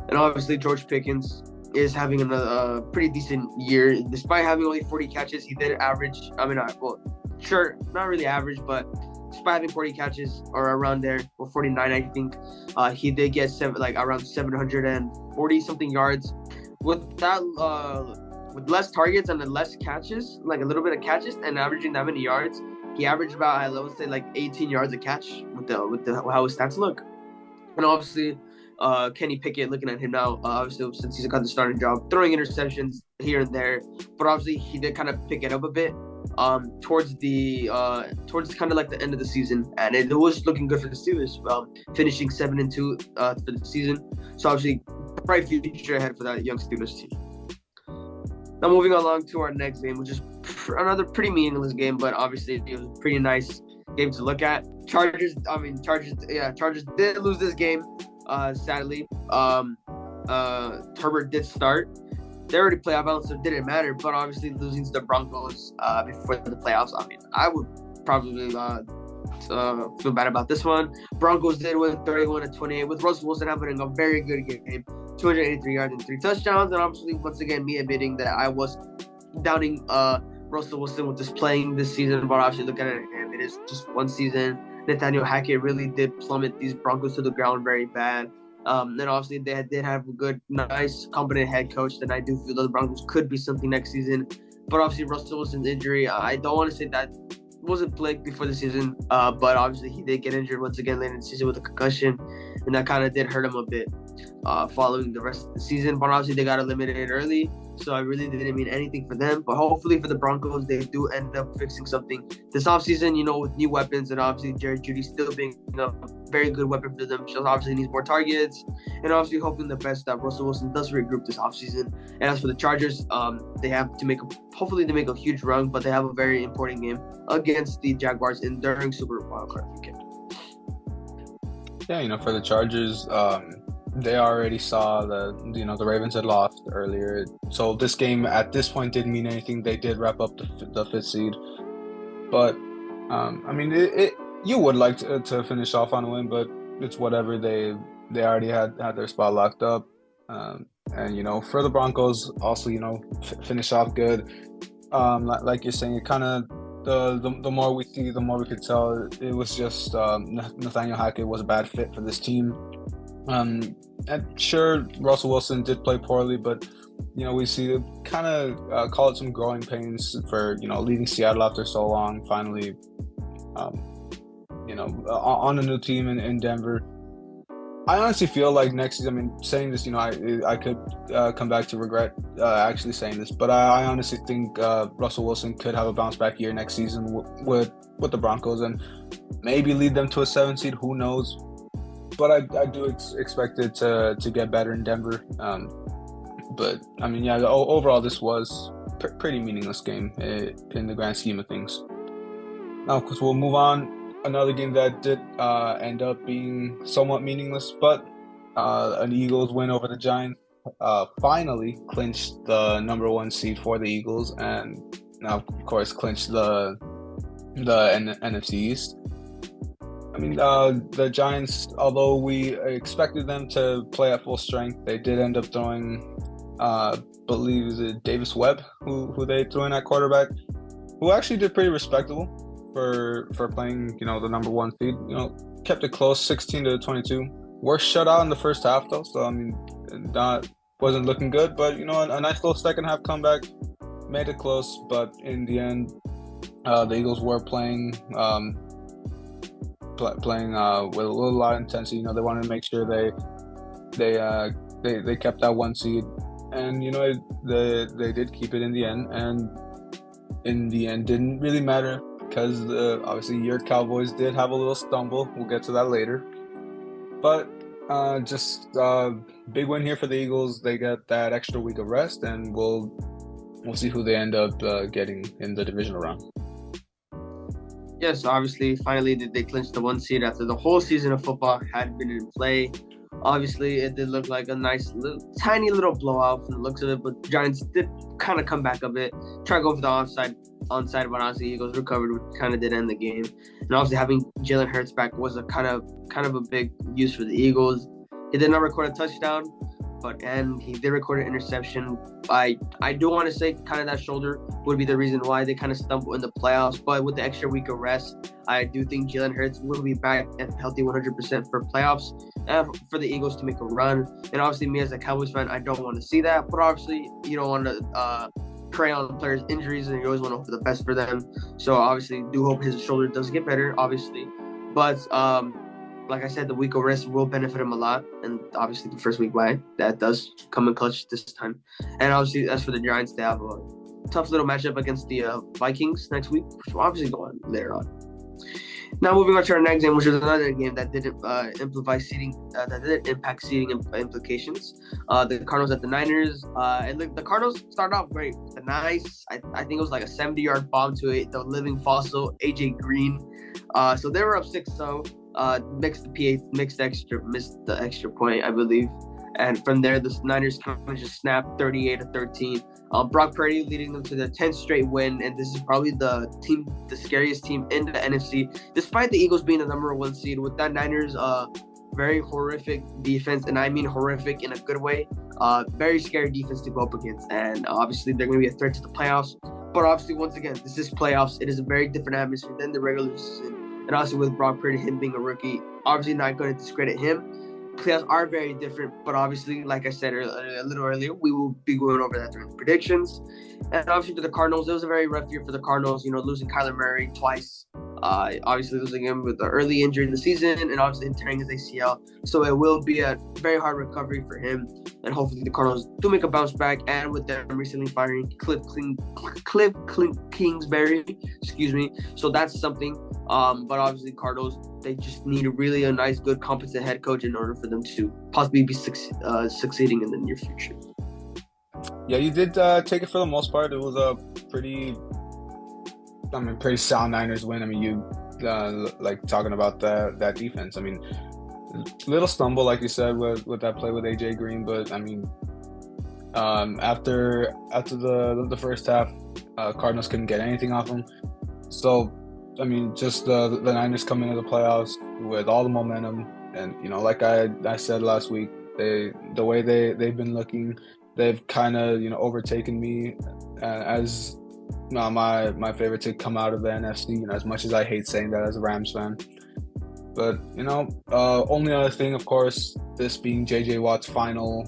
Speaker 2: And obviously, George Pickens is having a pretty decent year. Despite having only 40 catches, he did average, not really average, but despite having 40 catches or around there, or 49, I think, he did get around 740-something yards. With that, with less targets and less catches, like a little bit of catches, and averaging that many yards, he averaged about, I would say, 18 yards a catch with how his stats look. And obviously, Kenny Pickett, looking at him now, obviously since he's got the starting job, throwing interceptions here and there, but obviously he did kind of pick it up a bit towards kind of like the end of the season, and it was looking good for the Steelers, finishing 7-2 for the season. So obviously, bright future ahead for that young Steelers team. Now moving along to our next game, which is another pretty meaningless game, but obviously it was a pretty nice game to look at. Chargers did lose this game. Sadly, Herbert did start. They already playoff bound, so it didn't matter. But obviously, losing to the Broncos before the playoffs, I mean, I would probably feel bad about this one. Broncos did win 31-28 with Russell Wilson having a very good game, 283 yards and 3 touchdowns. And obviously, once again, me admitting that I was doubting Russell Wilson with this playing this season. But obviously, look at it, it is just one season. Nathaniel Hackett really did plummet these Broncos to the ground very bad. And obviously, they did have a good, nice, competent head coach. And I do feel that the Broncos could be something next season. But obviously, Russell Wilson's injury, I don't want to say that wasn't plagued before the season. But obviously, he did get injured once again later in the season with a concussion. And that kind of did hurt him a bit following the rest of the season. But obviously, they got eliminated early. So I really didn't mean anything for them. But hopefully for the Broncos, they do end up fixing something this offseason, with new weapons, and obviously Jared Judy still being a very good weapon for them. She obviously needs more targets, and obviously hoping the best that Russell Wilson does regroup this offseason. And as for the Chargers, they have to hopefully they make a huge run, but they have a very important game against the Jaguars during Super Wildcard weekend.
Speaker 1: Yeah, for the Chargers, they already saw the Ravens had lost earlier, so this game at this point didn't mean anything. They did wrap up the fifth seed, but you would like to finish off on a win, but it's whatever. They already had their spot locked up, and for the Broncos also finish off good. Like you're saying, it kind of the more we see, the more we could tell it was just Nathaniel Hackett was a bad fit for this team. And sure, Russell Wilson did play poorly, but we see kind of call it some growing pains for leaving Seattle after so long. Finally, on a new team in Denver. I honestly feel like next season, saying this, I could come back to regret actually saying this, but I honestly think Russell Wilson could have a bounce back year next season with the Broncos and maybe lead them to a 7 seed. Who knows? But I do expect it to get better in Denver. But overall this was pretty meaningless game in the grand scheme of things. Now, of course, we'll move on. Another game that did end up being somewhat meaningless, but an Eagles win over the Giants finally clinched the number 1 seed for the Eagles, and now, of course, clinched the NFC East. The Giants, although we expected them to play at full strength, they did end up throwing, believe is it Davis Webb, who they threw in at quarterback, who actually did pretty respectable for playing, the number 1 seed. Kept it close, 16-22. We're shut out in the first half though, so wasn't looking good. But a nice little second half comeback, made it close. But in the end, the Eagles were playing with a lot of intensity. They wanted to make sure they kept that 1 seed, and they did keep it in the end. And in the end, didn't really matter, because obviously your Cowboys did have a little stumble. We'll get to that later. But just big win here for the Eagles. They get that extra week of rest, and we'll see who they end up getting in the divisional round.
Speaker 2: Yes, obviously, finally they clinched the 1 seed after the whole season of football had been in play. Obviously, it did look like a nice, tiny little blowout from the looks of it, but the Giants did kind of come back a bit, try to go for the onside, but honestly, Eagles recovered, which kind of did end the game. And obviously, having Jalen Hurts back was a kind of a big use for the Eagles. He did not record a touchdown, and he did record an interception. I do want to say kind of that shoulder would be the reason why they kind of stumbled in the playoffs. But with the extra week of rest, I do think Jalen Hurts will be back and healthy 100% for playoffs and for the Eagles to make a run. And obviously, me as a Cowboys fan, I don't want to see that. But obviously, you don't want to prey on players' injuries, and you always want to hope for the best for them. So obviously, do hope his shoulder does get better, obviously. But like I said, the week of rest will benefit him a lot, and obviously the first week bye, that does come in clutch this time. And obviously, as for the Giants, they have a tough little matchup against the Vikings next week, which will obviously go on later on. Now moving on to our next game, which is another game that didn't impact seeding implications. The Cardinals at the Niners. And the Cardinals started off great. I think it was like a 70-yard bomb to the living fossil, AJ Green. So they were up 6-0. Missed the extra point, I believe. And from there, the Niners kind of just snapped 38-13. Brock Purdy leading them to their 10th straight win, and this is probably the scariest team in the NFC, despite the Eagles being the number 1 seed. With that Niners very horrific defense, and I mean horrific in a good way. Very scary defense to go up against, and obviously they're going to be a threat to the playoffs. But obviously, once again, this is playoffs. It is a very different atmosphere than the regular season. And also with Brock Purdy, him being a rookie, obviously not going to discredit him. Playoffs are very different, but obviously, like I said a little earlier, we will be going over that during the predictions. And obviously, to the Cardinals, it was a very rough year for the Cardinals. Losing Kyler Murray twice, Obviously losing him with the early injury in the season and obviously tearing his ACL. So it will be a very hard recovery for him. And hopefully the Cardinals do make a bounce back. And with them recently firing Cliff Kingsbury, So that's something. But obviously Cardinals, they just need really a nice, good, competent head coach in order for them to possibly be succeeding in the near future.
Speaker 1: Yeah, you did take it for the most part. It was a pretty sound Niners win. I mean, you like talking about that defense. I mean, little stumble, like you said, with that play with AJ Green, but I mean, after the first half, Cardinals couldn't get anything off them. So, I mean, just the Niners coming into the playoffs with all the momentum, and like I said last week, the way they've been looking, they've kind of overtaken me as my favorite to come out of the NFC. As much as I hate saying that as a Rams fan, but only other thing, of course, this being JJ Watt's final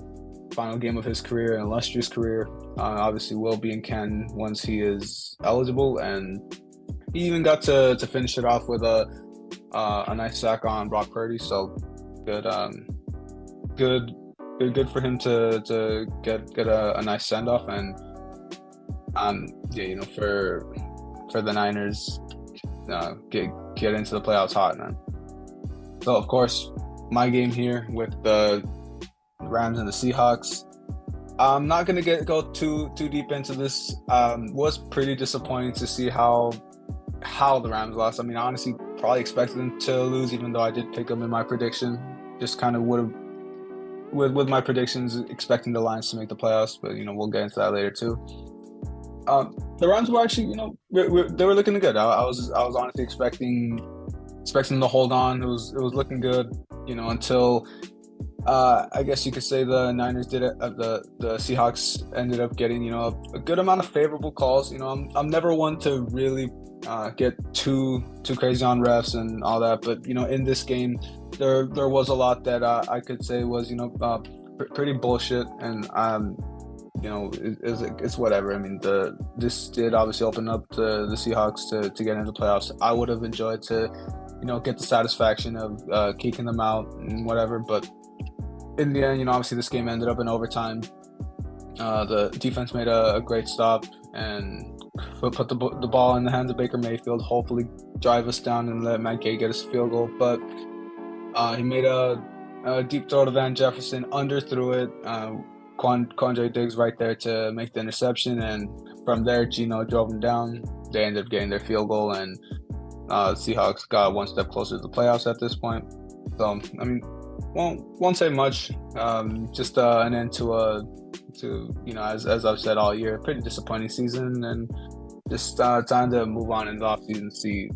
Speaker 1: game of his career, an illustrious career, obviously will be in Canton once he is eligible, and he even got to finish it off with a nice sack on Brock Purdy. So good for him to get a nice send off, and for the Niners get into the playoffs hot, man. So of course, my game here with the Rams and the Seahawks. I'm not gonna go too deep into this. Was pretty disappointing to see how the Rams lost. I mean, I honestly probably expected them to lose, even though I did pick them in my prediction. Just kind of would have, with my predictions, expecting the Lions to make the playoffs. But we'll get into that later too. The Rams were actually, they were looking good. I was honestly expecting them to hold on. It was looking good, until I guess you could say the Niners did it. The Seahawks ended up getting a good amount of favorable calls. I'm never one to really get too crazy on refs and all that, but in this game there was a lot that I could say was pretty bullshit, and it's whatever. I mean, this did obviously open up the Seahawks to get into the playoffs. I would have enjoyed to get the satisfaction of kicking them out and whatever, but in the end, obviously this game ended up in overtime. The defense made a great stop and put the ball in the hands of Baker Mayfield, hopefully drive us down and let Matt Gay get his field goal. But he made a deep throw to Van Jefferson, underthrew it. Quandre Diggs right there to make the interception, and from there Geno drove him down. They ended up getting their field goal, and Seahawks got one step closer to the playoffs at this point. So I mean, won't say much. Just an end to as I've said all year, pretty disappointing season, and just time to move on in the offseason, see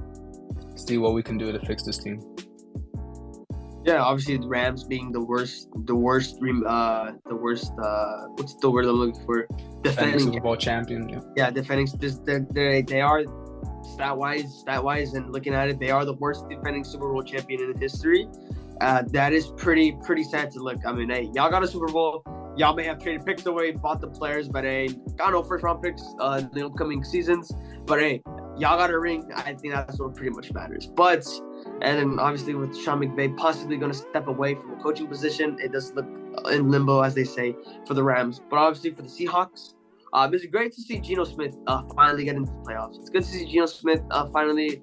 Speaker 1: what we can do to fix this team.
Speaker 2: Yeah, obviously the Rams being the worst. What's the word I'm looking for?
Speaker 1: Defending Super Bowl champion.
Speaker 2: Yeah, defending. They are stat wise, and looking at it, they are the worst defending Super Bowl champion in history. That is pretty sad to look. I mean, hey, y'all got a Super Bowl. Y'all may have traded picks away, bought the players, but hey, got no first round picks in the upcoming seasons. But hey, y'all got a ring. I think that's what pretty much matters. And then obviously with Sean McVay possibly going to step away from the coaching position, it does look in limbo, as they say, for the Rams. But obviously for the Seahawks, it's great to see Geno Smith finally get into the playoffs. It's good to see Geno Smith finally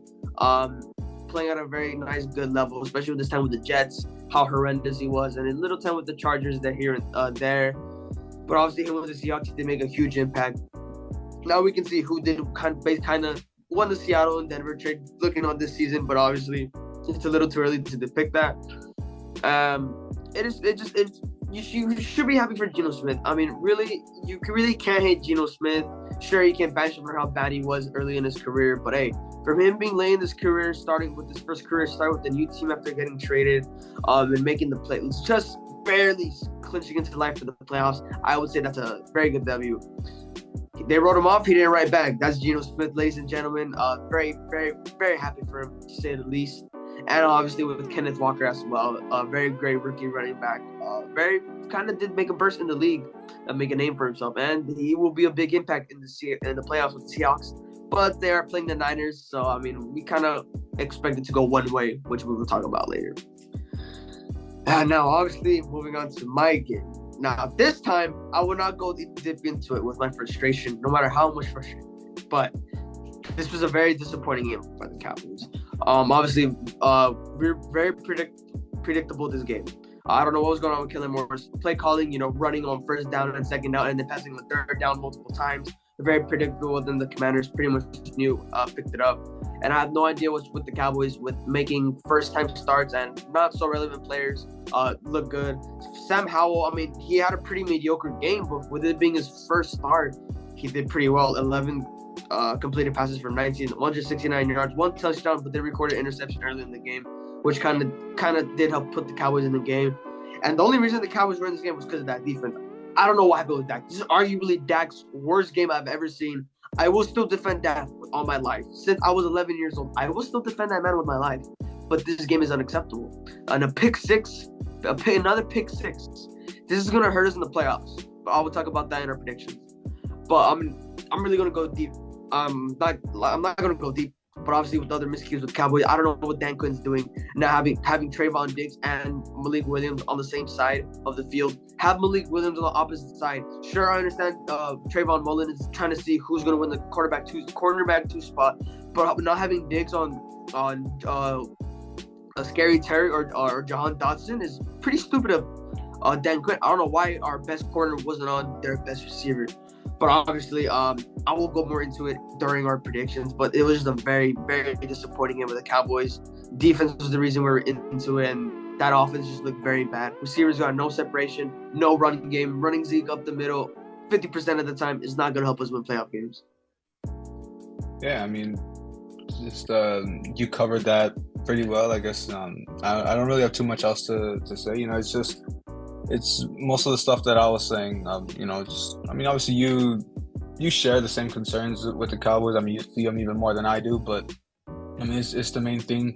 Speaker 2: playing at a very nice, good level, especially with this time with the Jets, how horrendous he was, and a little time with the Chargers here and there. But obviously him with the Seahawks, they make a huge impact. Now we can see who did kind of won the Seattle and Denver trade looking on this season, but obviously it's a little too early to depict that. You should be happy for Geno Smith. I mean, really, you really can't hate Geno Smith. Sure, you can't bash him for how bad he was early in his career, but hey, from him being late in his career, starting with his first career start with the new team after getting traded, and making the play, just barely clinching into life for the playoffs, I would say that's a very good W. They wrote him off. He didn't write back. That's Geno Smith, ladies and gentlemen. Very, very, very happy for him, to say the least. And obviously with Kenneth Walker as well, a very great rookie running back. Very kind of did make a burst in the league and make a name for himself. And he will be a big impact in the playoffs with the Seahawks. but they are playing the Niners, so I mean, we kind of expect it to go one way, which we will talk about later. And now, obviously, moving on to my game. Now, this time, I will not go deep into it with my frustration, no matter how much frustration. But this was a very disappointing game by the Cowboys. Obviously, we're very predictable this game. I don't know what was going on with Kellen Moore's play calling, running on first down and second down and then passing on third down multiple times. Very predictable. Then the Commanders pretty much picked it up. And I have no idea what's with the Cowboys with making first-time starts and not so relevant players look good. Sam Howell, I mean, he had a pretty mediocre game, but with it being his first start, he did pretty well. 11 completed passes for 169 yards, 1 touchdown, but they recorded interception early in the game, which kind of did help put the Cowboys in the game. And the only reason the Cowboys were in this game was because of that defense. I don't know what happened with Dak. This is arguably Dak's worst game I've ever seen. I will still defend Dak all my life. Since I was 11 years old, I will still defend that man with my life. But this game is unacceptable. And another pick six. This is gonna hurt us in the playoffs. But I will talk about that in our predictions. But I'm really gonna go deep. I'm not gonna go deep. But obviously with other miscues with Cowboys, I don't know what Dan Quinn's doing. Now having Trayvon Diggs and Malik Williams on the same side of the field. Have Malik Williams on the opposite side. Sure, I understand Trayvon Mullen is trying to see who's going to win the cornerback two spot. But not having Diggs on a Scary Terry or Jahan Dotson is pretty stupid of Dan Quinn. I don't know why our best corner wasn't on their best receiver. But obviously, I will go more into it during our predictions. But it was just a very, very disappointing game with the Cowboys. Defense was the reason we were into it, and that offense just looked very bad. Receivers got no separation, no running game. Running Zeke up the middle 50% of the time is not going to help us win playoff games.
Speaker 1: Yeah, I mean, just you covered that pretty well, I guess. I don't really have too much else to say. It's most of the stuff that I was saying. Obviously you share the same concerns with the Cowboys. I mean, you see them even more than I do, but I mean, it's the main thing.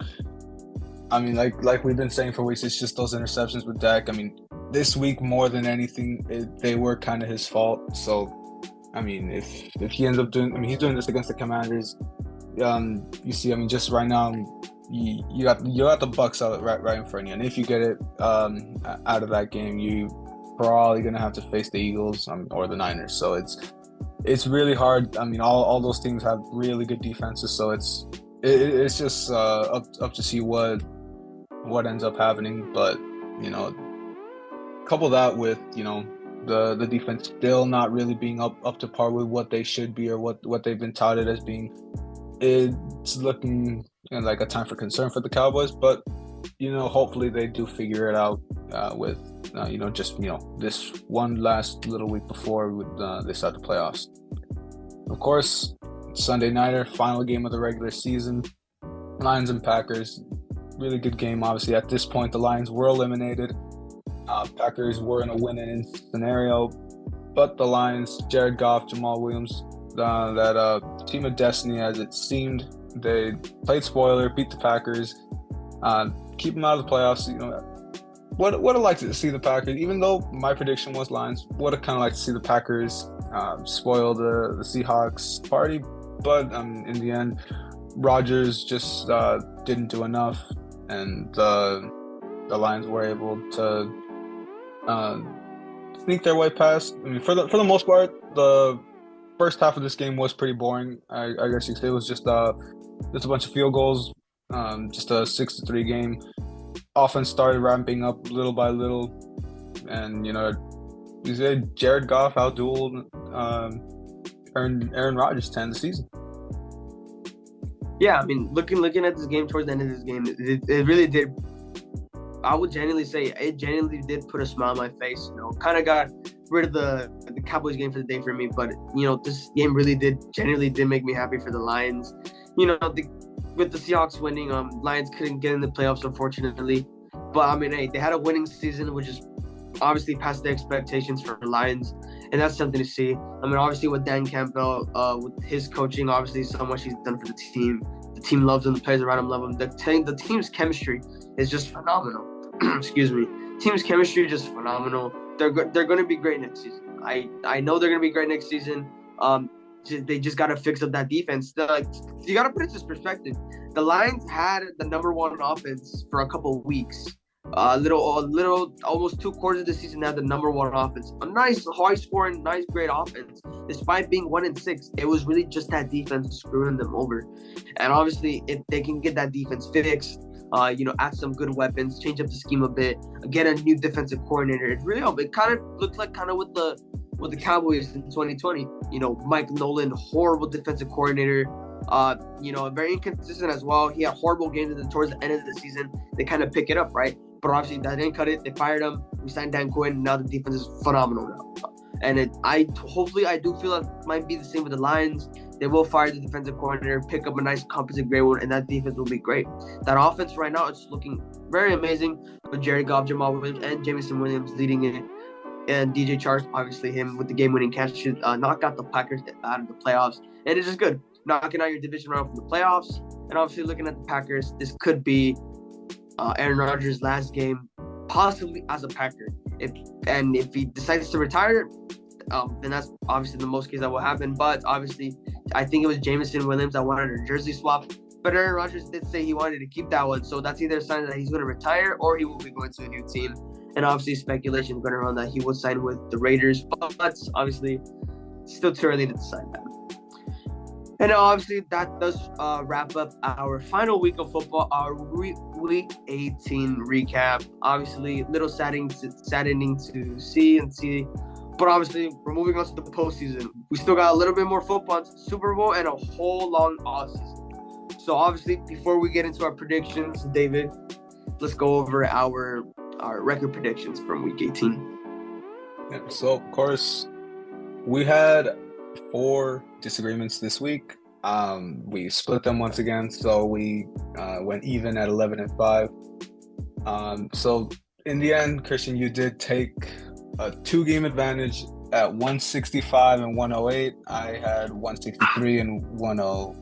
Speaker 1: I mean, like we've been saying for weeks, it's just those interceptions with Dak. I mean, this week more than anything, they were kind of his fault. So, I mean, if he ends up he's doing this against the Commanders. You see, I mean, just right now, you got the Bucs out right in front of you, and if you get it out of that game, you probably gonna have to face the Eagles or the Niners. So it's really hard. I mean, all those teams have really good defenses, so it's just up to see what ends up happening. But couple that with the defense still not really being up to par with what they should be or what they've been touted as being. It's looking like a time for concern for the Cowboys, but hopefully they do figure it out with this one last little week before they start the playoffs. Of course, Sunday nighter, final game of the regular season, Lions and Packers. Really good game. Obviously, at this point, the Lions were eliminated. Packers were in a win-in scenario, but the Lions, Jared Goff, Jamal Williams, that team of destiny, as it seemed, they played spoiler, beat the Packers, keep them out of the playoffs. Would have liked to see the Packers, even though my prediction was Lions. Would have kind of liked to see the Packers spoil the Seahawks party, but in the end, Rodgers just didn't do enough, and the Lions were able to sneak their way past. I mean, for the most part, the first half of this game was pretty boring. I guess you could say it was just a bunch of field goals, just a 6-3 game. Offense started ramping up little by little, and you said Jared Goff outdueled Aaron Rodgers to end the season.
Speaker 2: Yeah, I mean, looking at this game towards the end of this game, it really did. I would genuinely say it genuinely did put a smile on my face. Kind of got rid of the Cowboys game for the day for me, but this game really did make me happy for the Lions. With the Seahawks winning, Lions couldn't get in the playoffs, unfortunately. But I mean, hey, they had a winning season, which is obviously past the expectations for Lions, and that's something to see. I mean, obviously with Dan Campbell, with his coaching, obviously so much he's done for the team. The team loves him. The players around him love him. The team's chemistry is just phenomenal. Excuse me. Team's chemistry is just phenomenal. They're going to be great next season. I know they're going to be great next season. they just got to fix up that defense. You got to put it into perspective. The Lions had the number one offense for a couple of weeks. Almost 2 quarters of the season, they had the number one offense. A nice, high-scoring, nice, great offense. Despite being 1-6, it was really just that defense screwing them over. And obviously, if they can get that defense fixed, add some good weapons, change up the scheme a bit, get a new defensive coordinator. It kind of looked like with the Cowboys in 2020. Mike Nolan, horrible defensive coordinator. Very inconsistent as well. He had horrible games towards the end of the season. They kind of pick it up, right? But obviously that didn't cut it. They fired him. We signed Dan Quinn. Now the defense is phenomenal now. And I do feel it might be the same with the Lions. They will fire the defensive coordinator, pick up a nice competent great one, and that defense will be great. That offense right now is looking very amazing with Jared Goff, Jamal Williams, and Jameson Williams leading it. And DJ Chark, obviously him with the game-winning catch, knock out the Packers out of the playoffs. And it's just good. Knocking out your division round from the playoffs. And obviously looking at the Packers, this could be Aaron Rodgers' last game, possibly as a Packer. If he decides to retire, then that's obviously the most case that will happen. But obviously, I think it was Jameson Williams that wanted a jersey swap. But Aaron Rodgers did say he wanted to keep that one. So that's either a sign that he's going to retire or he will be going to a new team. And obviously, speculation is going around that he will sign with the Raiders. But obviously, still too early to decide that. And obviously, that does wrap up our final week of football, our Week 18 recap. Obviously, little saddening to see. But obviously, we're moving on to the postseason. We still got a little bit more football, Super Bowl, and a whole long offseason. So obviously, before we get into our predictions, David, let's go over our record predictions from Week 18.
Speaker 1: Yeah, so, of course, we had 4 disagreements this week. We split them once again, so we went even at 11-5. So in the end, Christian, you did take a 2-game advantage at 165 and 108. I had 163 and 108.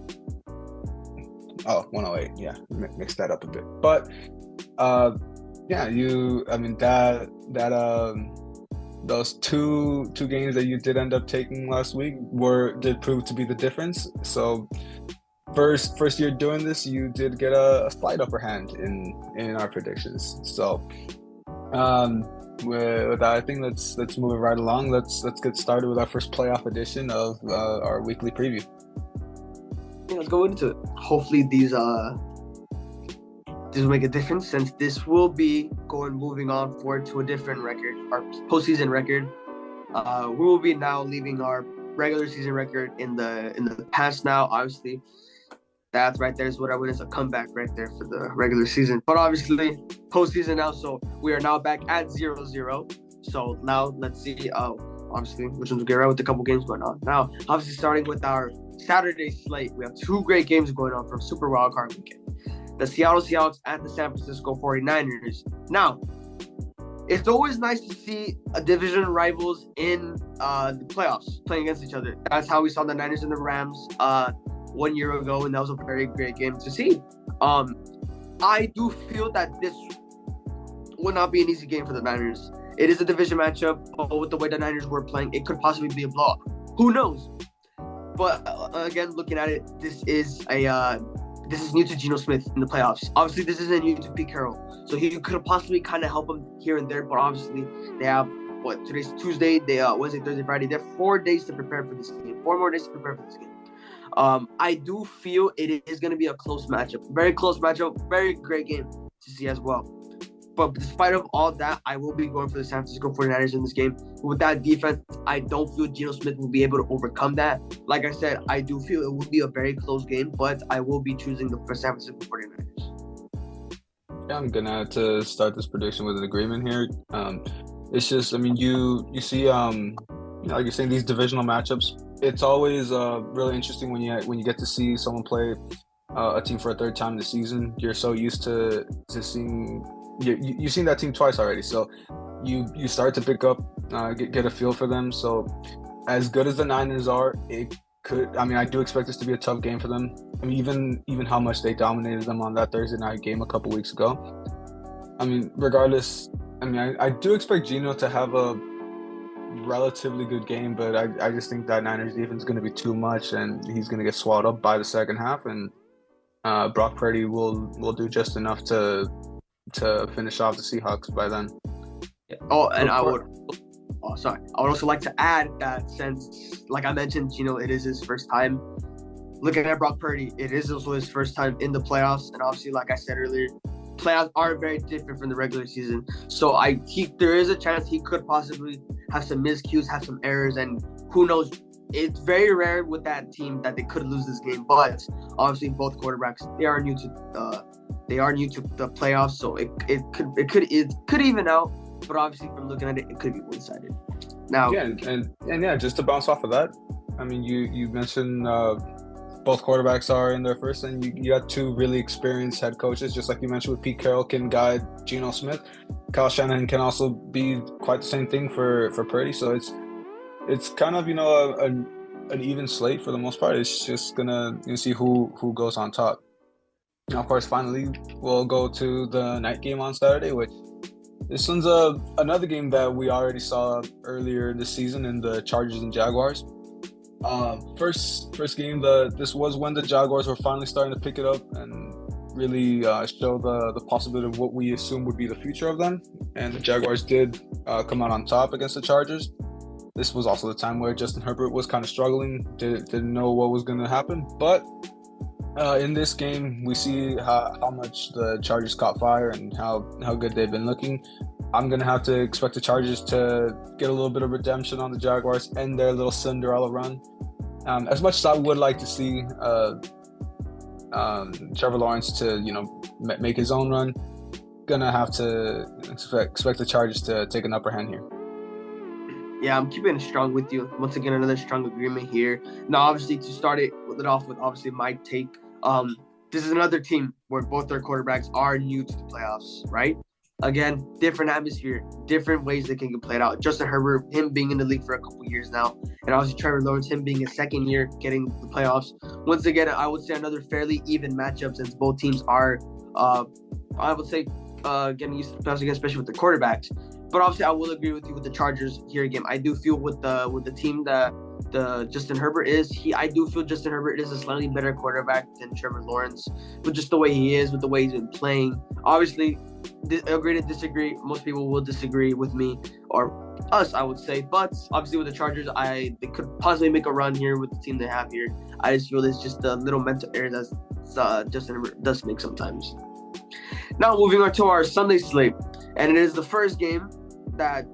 Speaker 1: Yeah, mixed that up a bit. But those two games that you did end up taking last week did prove to be the difference. So first year doing this, you did get a slight upper hand in our predictions. So with that, I think let's move it right along. Let's get started with our first playoff edition of our weekly preview.
Speaker 2: Yeah, let's go into it. Hopefully these will make a difference, since this will be moving on forward to a different record, our postseason record. We will be now leaving our regular season record in the past now. Obviously, that's right there is what I win as a comeback right there for the regular season. But obviously, postseason now, so we are now back at 0-0. So now let's see, obviously, which ones will get right with a couple games going on. Now, obviously, starting with our Saturday slate, we have 2 great games going on from Super Wildcard Weekend. The Seattle Seahawks and the San Francisco 49ers. Now, it's always nice to see division rivals in the playoffs playing against each other. That's how we saw the Niners and the Rams 1 year ago, and that was a very great game to see. I do feel that this will not be an easy game for the Niners. It is a division matchup, but with the way the Niners were playing, it could possibly be a blowout. Who knows? But again, looking at it, this is new to Geno Smith in the playoffs. Obviously, this isn't new to Pete Carroll. So he could have possibly kind of helped him here and there. But obviously, they have, today's Tuesday. Wednesday, Thursday, Friday. They have 4 days to prepare for this game. 4 more days to prepare for this game. I do feel it is going to be a close matchup. Very close matchup. Very great game to see as well. But despite of all that, I will be going for the San Francisco 49ers in this game. With that defense, I don't feel Geno Smith will be able to overcome that. Like I said, I do feel it will be a very close game, but I will be choosing the San Francisco 49ers.
Speaker 1: Yeah, I'm going to have to start this prediction with an agreement here. It's just, you see, like you're saying, these divisional matchups, it's always really interesting when you get to see someone play a team for a third time this season. You're so used to seeing... You've seen that team twice already, so you start to pick up, get a feel for them. So as good as the Niners are, I do expect this to be a tough game for them. Even how much they dominated them on that Thursday night game a couple weeks ago. Regardless, I do expect Geno to have a relatively good game, but I just think that Niners defense is going to be too much, and he's going to get swallowed up by the second half, and Brock Purdy will do just enough to finish off the Seahawks by then.
Speaker 2: Oh, and I would also like to add that since, like I mentioned, it is his first time looking at Brock Purdy. It is also his first time in the playoffs, and obviously, like I said earlier, playoffs are very different from the regular season. So there is a chance he could possibly have some miscues, have some errors, and who knows? It's very rare with that team that they could lose this game. But obviously, both quarterbacks they are new to the playoffs, so it could even out. But obviously, from looking at it, it could be one-sided. Now,
Speaker 1: yeah, and yeah, just to bounce off of that, I mean, you mentioned both quarterbacks are in their first, and you got two really experienced head coaches, just like you mentioned with Pete Carroll can guide Geno Smith. Kyle Shanahan can also be quite the same thing for Purdy. So it's kind of an even slate for the most part. It's just gonna see who goes on top. Now, of course, finally we'll go to the night game on Saturday, which this one's another game that we already saw earlier this season in the Chargers and Jaguars. First game, this was when the Jaguars were finally starting to pick it up and really show the possibility of what we assumed would be the future of them. And the Jaguars did come out on top against the Chargers. This was also the time where Justin Herbert was kind of struggling, didn't know what was going to happen. But in this game, we see how much the Chargers caught fire and how good they've been looking. I'm going to have to expect the Chargers to get a little bit of redemption on the Jaguars and their little Cinderella run. As much as I would like to see Trevor Lawrence to, make his own run, going to have to expect the Chargers to take an upper hand here.
Speaker 2: Yeah, I'm keeping it strong with you. Once again, another strong agreement here. Now, obviously, to start it off with, obviously, my take. This is another team where both their quarterbacks are new to the playoffs, right? Again, different atmosphere, different ways they can get played out. Justin Herbert, him being in the league for a couple years now, and obviously Trevor Lawrence, him being his second year getting the playoffs. Once again, I would say another fairly even matchup since both teams are, I would say, getting used to the playoffs again, especially with the quarterbacks. But obviously, I will agree with you with the Chargers here again. I do feel with the team that the Justin Herbert is, I do feel Justin Herbert is a slightly better quarterback than Trevor Lawrence, with just the way he is, with the way he's been playing. Obviously, agree to disagree. Most people will disagree with me or us, I would say. But obviously, with the Chargers, they could possibly make a run here with the team they have here. I just feel there's just a little mental error that Justin Herbert does make sometimes. Now, moving on to our Sunday slate, and it is the first game that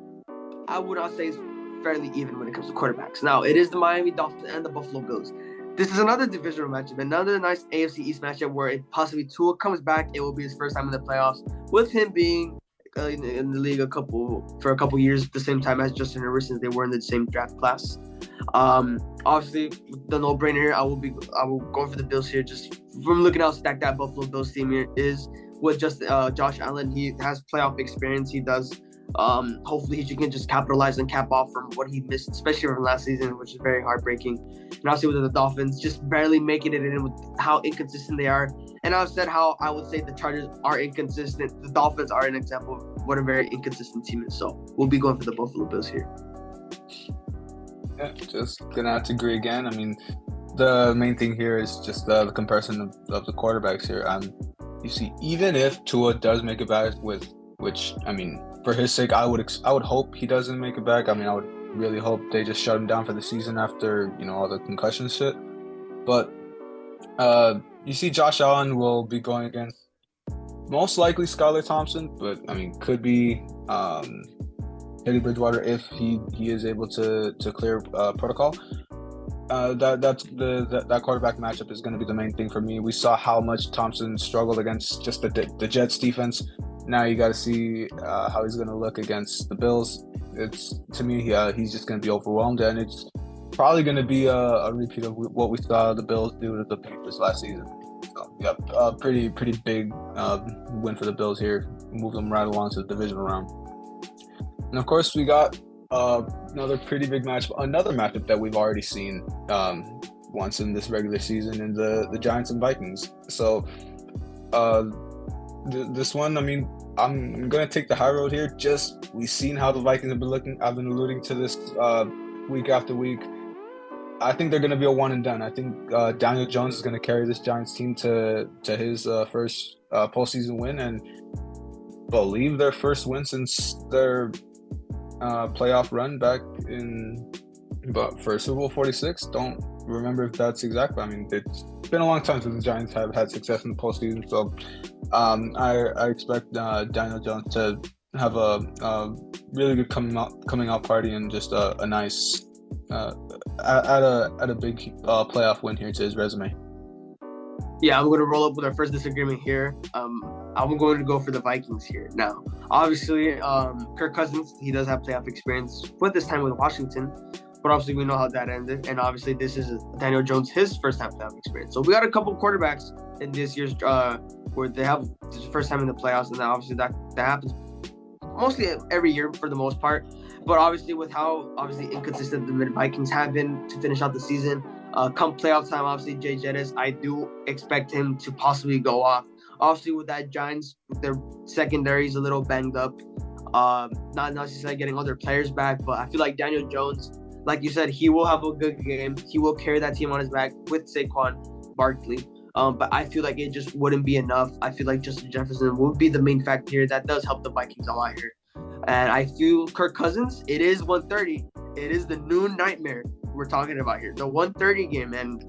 Speaker 2: I would not say is fairly even when it comes to quarterbacks. Now, it is the Miami Dolphins and the Buffalo Bills. This is another divisional matchup, another nice AFC East matchup where if possibly Tua comes back, it will be his first time in the playoffs, with him being in the league for a couple years, at the same time as Justin Herbert, since they were in the same draft class. Obviously, the no-brainer here, I will go for the Bills here. Just from looking how stacked that Buffalo Bills team here is with just Josh Allen. He has playoff experience. He does. Hopefully he can just capitalize and cap off from what he missed, especially from last season, which is very heartbreaking. And obviously with the Dolphins, just barely making it in with how inconsistent they are. And I've said how I would say the Chargers are inconsistent. The Dolphins are an example of what a very inconsistent team is. So we'll be going for the Buffalo Bills here.
Speaker 1: Yeah, just gonna have to agree again. I mean, the main thing here is just the comparison of the quarterbacks here. You see, even if Tua does make it back which I mean, for his sake, I would hope he doesn't make it back. I mean, I would really hope they just shut him down for the season after all the concussion shit. But you see, Josh Allen will be going against most likely Skylar Thompson, but I mean, could be Teddy Bridgewater if he is able to clear protocol. That quarterback matchup is going to be the main thing for me. We saw how much Thompson struggled against just the Jets defense. Now you got to see how he's going to look against the Bills. To me, he's just going to be overwhelmed, and it's probably going to be a repeat of what we saw the Bills do to the Patriots last season. So, yeah, pretty big win for the Bills here. Move them right along to the divisional round. And of course, we got another pretty big matchup, another matchup that we've already seen once in this regular season in the Giants and Vikings. So this one, I mean, I'm gonna take the high road here. Just we've seen how the Vikings have been looking. I've been alluding to this week after week. I think they're gonna be a one and done. I think Daniel Jones is gonna carry this Giants team to his first postseason win, and believe their first win since their playoff run back in for Super Bowl 46. Don't remember if that's exact, but I mean it's been a long time since the Giants have had success in the postseason. So I expect Daniel Jones to have a really good coming out party and just a nice add a big playoff win here to his resume.
Speaker 2: Yeah, I'm going to roll up with our first disagreement here. I'm going to go for the Vikings here. Now, obviously, Kirk Cousins, he does have playoff experience, but this time with Washington. But obviously, we know how that ended. And obviously, this is Daniel Jones, his first time playoff experience. So we got a couple quarterbacks in this year's where they have the first time in the playoffs. And then obviously that happens mostly every year for the most part. But obviously, with how inconsistent the Vikings have been to finish out the season, come playoff time, obviously, Jay Jettis, I do expect him to possibly go off. Obviously, with that Giants, their secondary is a little banged up. Not necessarily getting all their players back, but I feel like Daniel Jones, like you said, he will have a good game. He will carry that team on his back with Saquon Barkley. But I feel like it just wouldn't be enough. I feel like Justin Jefferson would be the main factor here. That does help the Vikings a lot here. And I feel Kirk Cousins, it is 1:30. It is the noon nightmare we're talking about here. The 1:30 game. And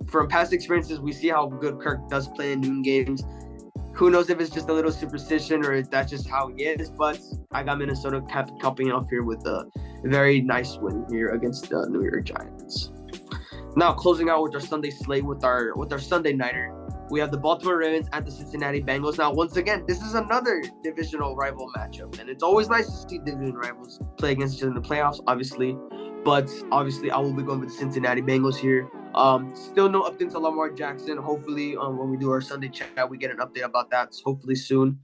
Speaker 2: from past experiences, we see how good Kirk does play in noon games. Who knows if it's just a little superstition or if that's just how he is. But I got Minnesota coming off here with a very nice win here against the New York Giants. Now, closing out with our Sunday slate with our Sunday nighter, we have the Baltimore Ravens at the Cincinnati Bengals. Now, once again, this is another divisional rival matchup, and it's always nice to see division rivals play against each other in the playoffs, obviously. But obviously, I will be going with the Cincinnati Bengals here. Still no update to Lamar Jackson. Hopefully, when we do our Sunday chat, we get an update about that. Hopefully soon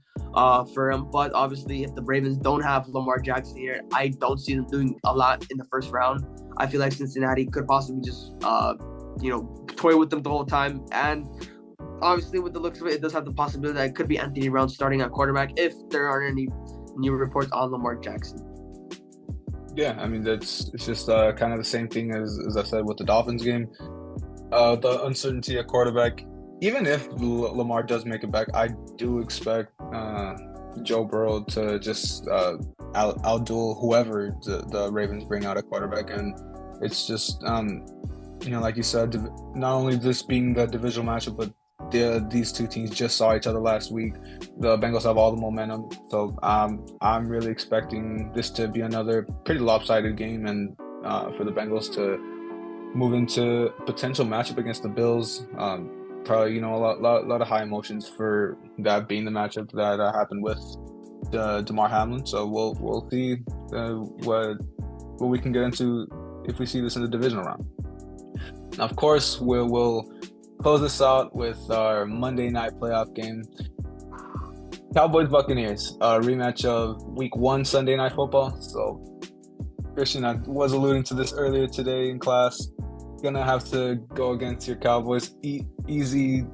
Speaker 2: for him. But obviously, if the Ravens don't have Lamar Jackson here, I don't see them doing a lot in the first round. I feel like Cincinnati could possibly just, toy with them the whole time. And obviously, with the looks of it, it does have the possibility that it could be Anthony Brown starting at quarterback if there aren't any new reports on Lamar Jackson.
Speaker 1: Yeah, I mean, it's just kind of the same thing as I said with the Dolphins game. The uncertainty at quarterback. Even if Lamar does make it back, I do expect Joe Burrow to just outduel whoever the Ravens bring out at quarterback. And it's just, like you said, not only this being the divisional matchup, but these two teams just saw each other last week. The Bengals have all the momentum, so I'm really expecting this to be another pretty lopsided game, and for the Bengals to move into potential matchup against the Bills. Probably, a lot of high emotions for that being the matchup that happened with DeMar Hamlin. So we'll see what we can get into if we see this in the divisional round. Now, of course, we'll close this out with our Monday night playoff game. Cowboys-Buccaneers, a rematch of Week 1 Sunday Night Football. So, Christian, I was alluding to this earlier today in class. Gonna have to go against your Cowboys. Easily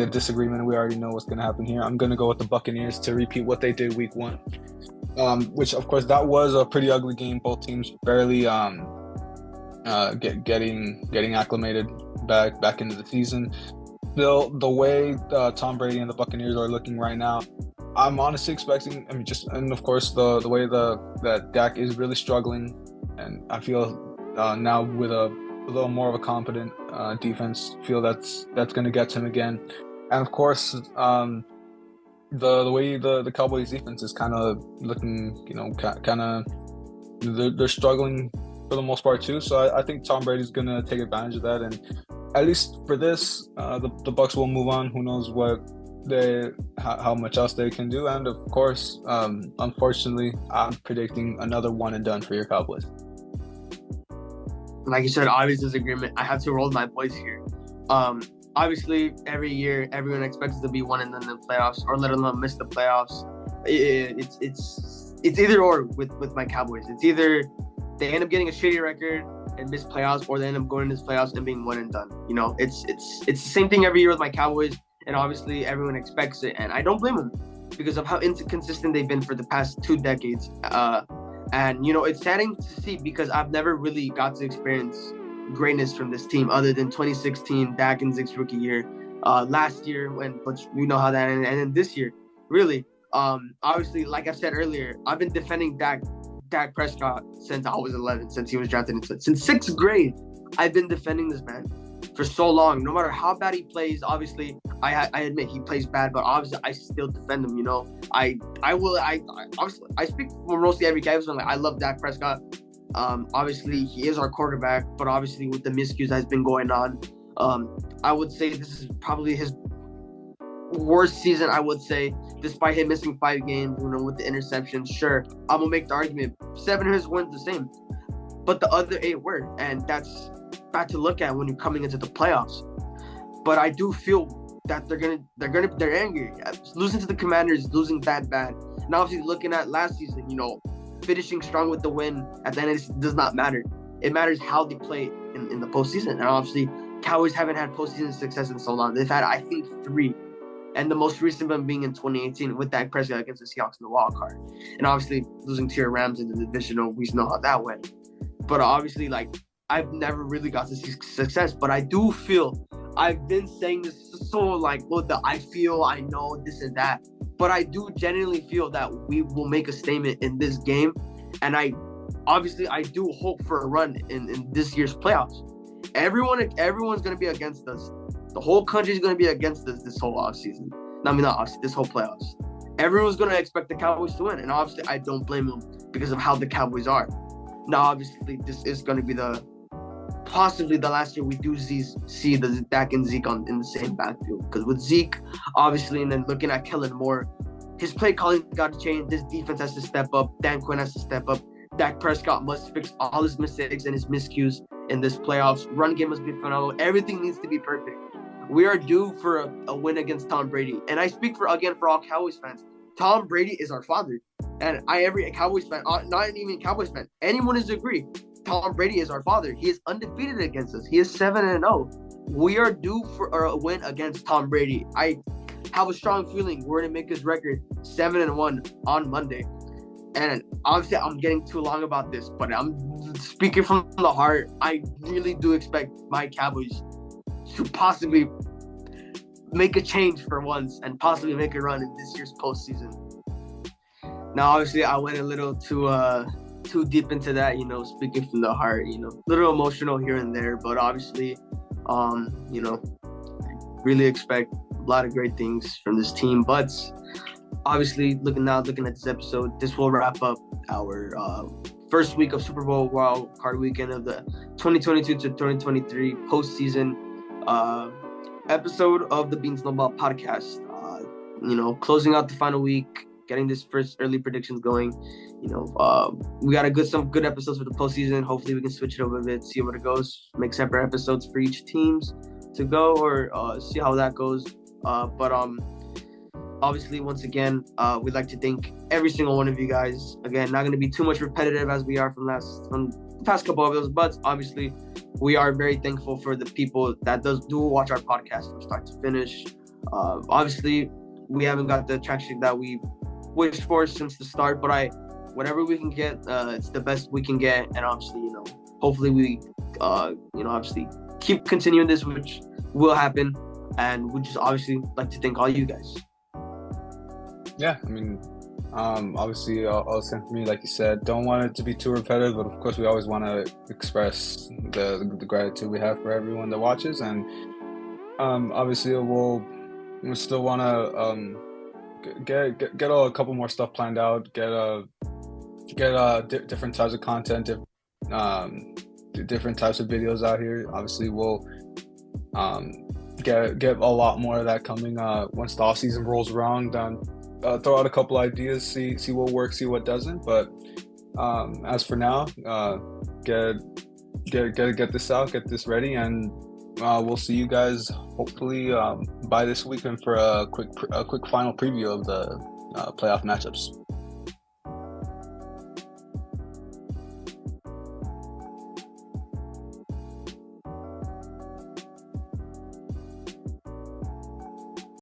Speaker 1: a disagreement. We already know what's gonna happen here. I'm gonna go with the Buccaneers to repeat what they did Week 1. Which, of course, that was a pretty ugly game. Both teams barely getting acclimated back into the season. Still, the way Tom Brady and the Buccaneers are looking right now, I'm honestly expecting. And of course the way that Dak is really struggling, and I feel now with a little more of a competent defense, feel that's going to get to him again. And of course, the way the Cowboys defense is kind of looking, they're struggling for the most part too. So I think Tom Brady's going to take advantage of that, and at least for this, the Bucs will move on. Who knows how much else they can do. And of course, unfortunately, I'm predicting another one and done for your Cowboys.
Speaker 2: Like you said, obvious disagreement. I have to roll my boys here. Obviously, every year, everyone expects to be one and done in the playoffs, or let alone miss the playoffs. It's either or with my Cowboys. It's either they end up getting a shitty record and miss playoffs, or they end up going into playoffs and being one and done. It's the same thing every year with my Cowboys, and obviously everyone expects it, and I don't blame them. because of how inconsistent they've been for the past 2 decades. And, it's saddening to see because I've never really got to experience greatness from this team other than 2016, Dak and Zeke's rookie year. Last year, but you know how that ended. And then this year, really, obviously, like I said earlier, I've been defending Dak Prescott since I was 11, since he was drafted since 6th grade. I've been defending this man for so long. No matter how bad he plays, obviously, I admit he plays bad, but obviously I still defend him. I speak for mostly every guy. Like, I love Dak Prescott. Obviously he is our quarterback, but obviously with the miscues that's been going on, I would say this is probably his worst season. I would say, despite him missing 5 games, with the interceptions. Sure, I'm gonna make the argument 7 of his wins the same, but the other 8 were, and that's bad to look at when you're coming into the playoffs. But I do feel that they're angry. Losing to the Commanders, losing that bad, and obviously looking at last season, finishing strong with the win at the end of does not matter. It matters how they play in the postseason. And obviously, Cowboys haven't had postseason success in so long. They've had, I think, 3. And the most recent one being in 2018 with Dak Prescott against the Seahawks in the wild card. And obviously, losing to your Rams in the divisional, we know how that went. But obviously, I've never really got to see success. But I do feel, I've been saying this I feel, I know, this and that. But I do genuinely feel that we will make a statement in this game. And I do hope for a run in this year's playoffs. Everyone's going to be against us. The whole country's going to be against us this whole offseason. This whole playoffs. Everyone's going to expect the Cowboys to win. And obviously, I don't blame them because of how the Cowboys are. Now, obviously, this is going to be possibly the last year we do see the Dak and Zeke in the same backfield. Because with Zeke, obviously, and then looking at Kellen Moore, his play calling got to change. This defense has to step up. Dan Quinn has to step up. Dak Prescott must fix all his mistakes and his miscues in this playoffs. Run game must be phenomenal. Everything needs to be perfect. We are due for a win against Tom Brady. And I speak for all Cowboys fans. Tom Brady is our father. And every Cowboys fan, not even Cowboys fan, anyone is agree. Tom Brady is our father. He is undefeated against us. He is 7-0. We are due for a win against Tom Brady. I have a strong feeling we're going to make his record 7-1 on Monday. And obviously, I'm getting too long about this, but I'm speaking from the heart. I really do expect my Cowboys to possibly make a change for once and possibly make a run in this year's postseason. Now, obviously, I went a little too deep into that, speaking from the heart, a little emotional here and there, but obviously, really expect a lot of great things from this team. But obviously, looking at this episode, this will wrap up our first week of Super Bowl wild card weekend of the 2022 to 2023 postseason episode of the Bean Snowball podcast. Closing out the final week, getting this first early predictions going. We got some good episodes for the postseason. Hopefully we can switch it over a bit, see where it goes, make separate episodes for each teams to go, or see how that goes. But obviously, once again, we'd like to thank every single one of you guys. Again, not going to be too much repetitive as we are from the past couple of those, but obviously we are very thankful for the people that do watch our podcast from start to finish. Obviously, we haven't got the traction that we wished for since the start, but whatever we can get, it's the best we can get. And obviously, hopefully we, obviously keep continuing this, which will happen. And we just obviously like to thank all you guys.
Speaker 1: Yeah, obviously, also for me, like you said, don't want it to be too repetitive, but of course, we always want to express the gratitude we have for everyone that watches, and obviously, we still want to get a couple more stuff planned out, get different types of content, different types of videos out here. Obviously, we'll get a lot more of that coming once the off season rolls around. Then throw out a couple ideas, see what works, see what doesn't. But as for now, get this out, get this ready, and we'll see you guys hopefully by this weekend for a quick final preview of the playoff matchups.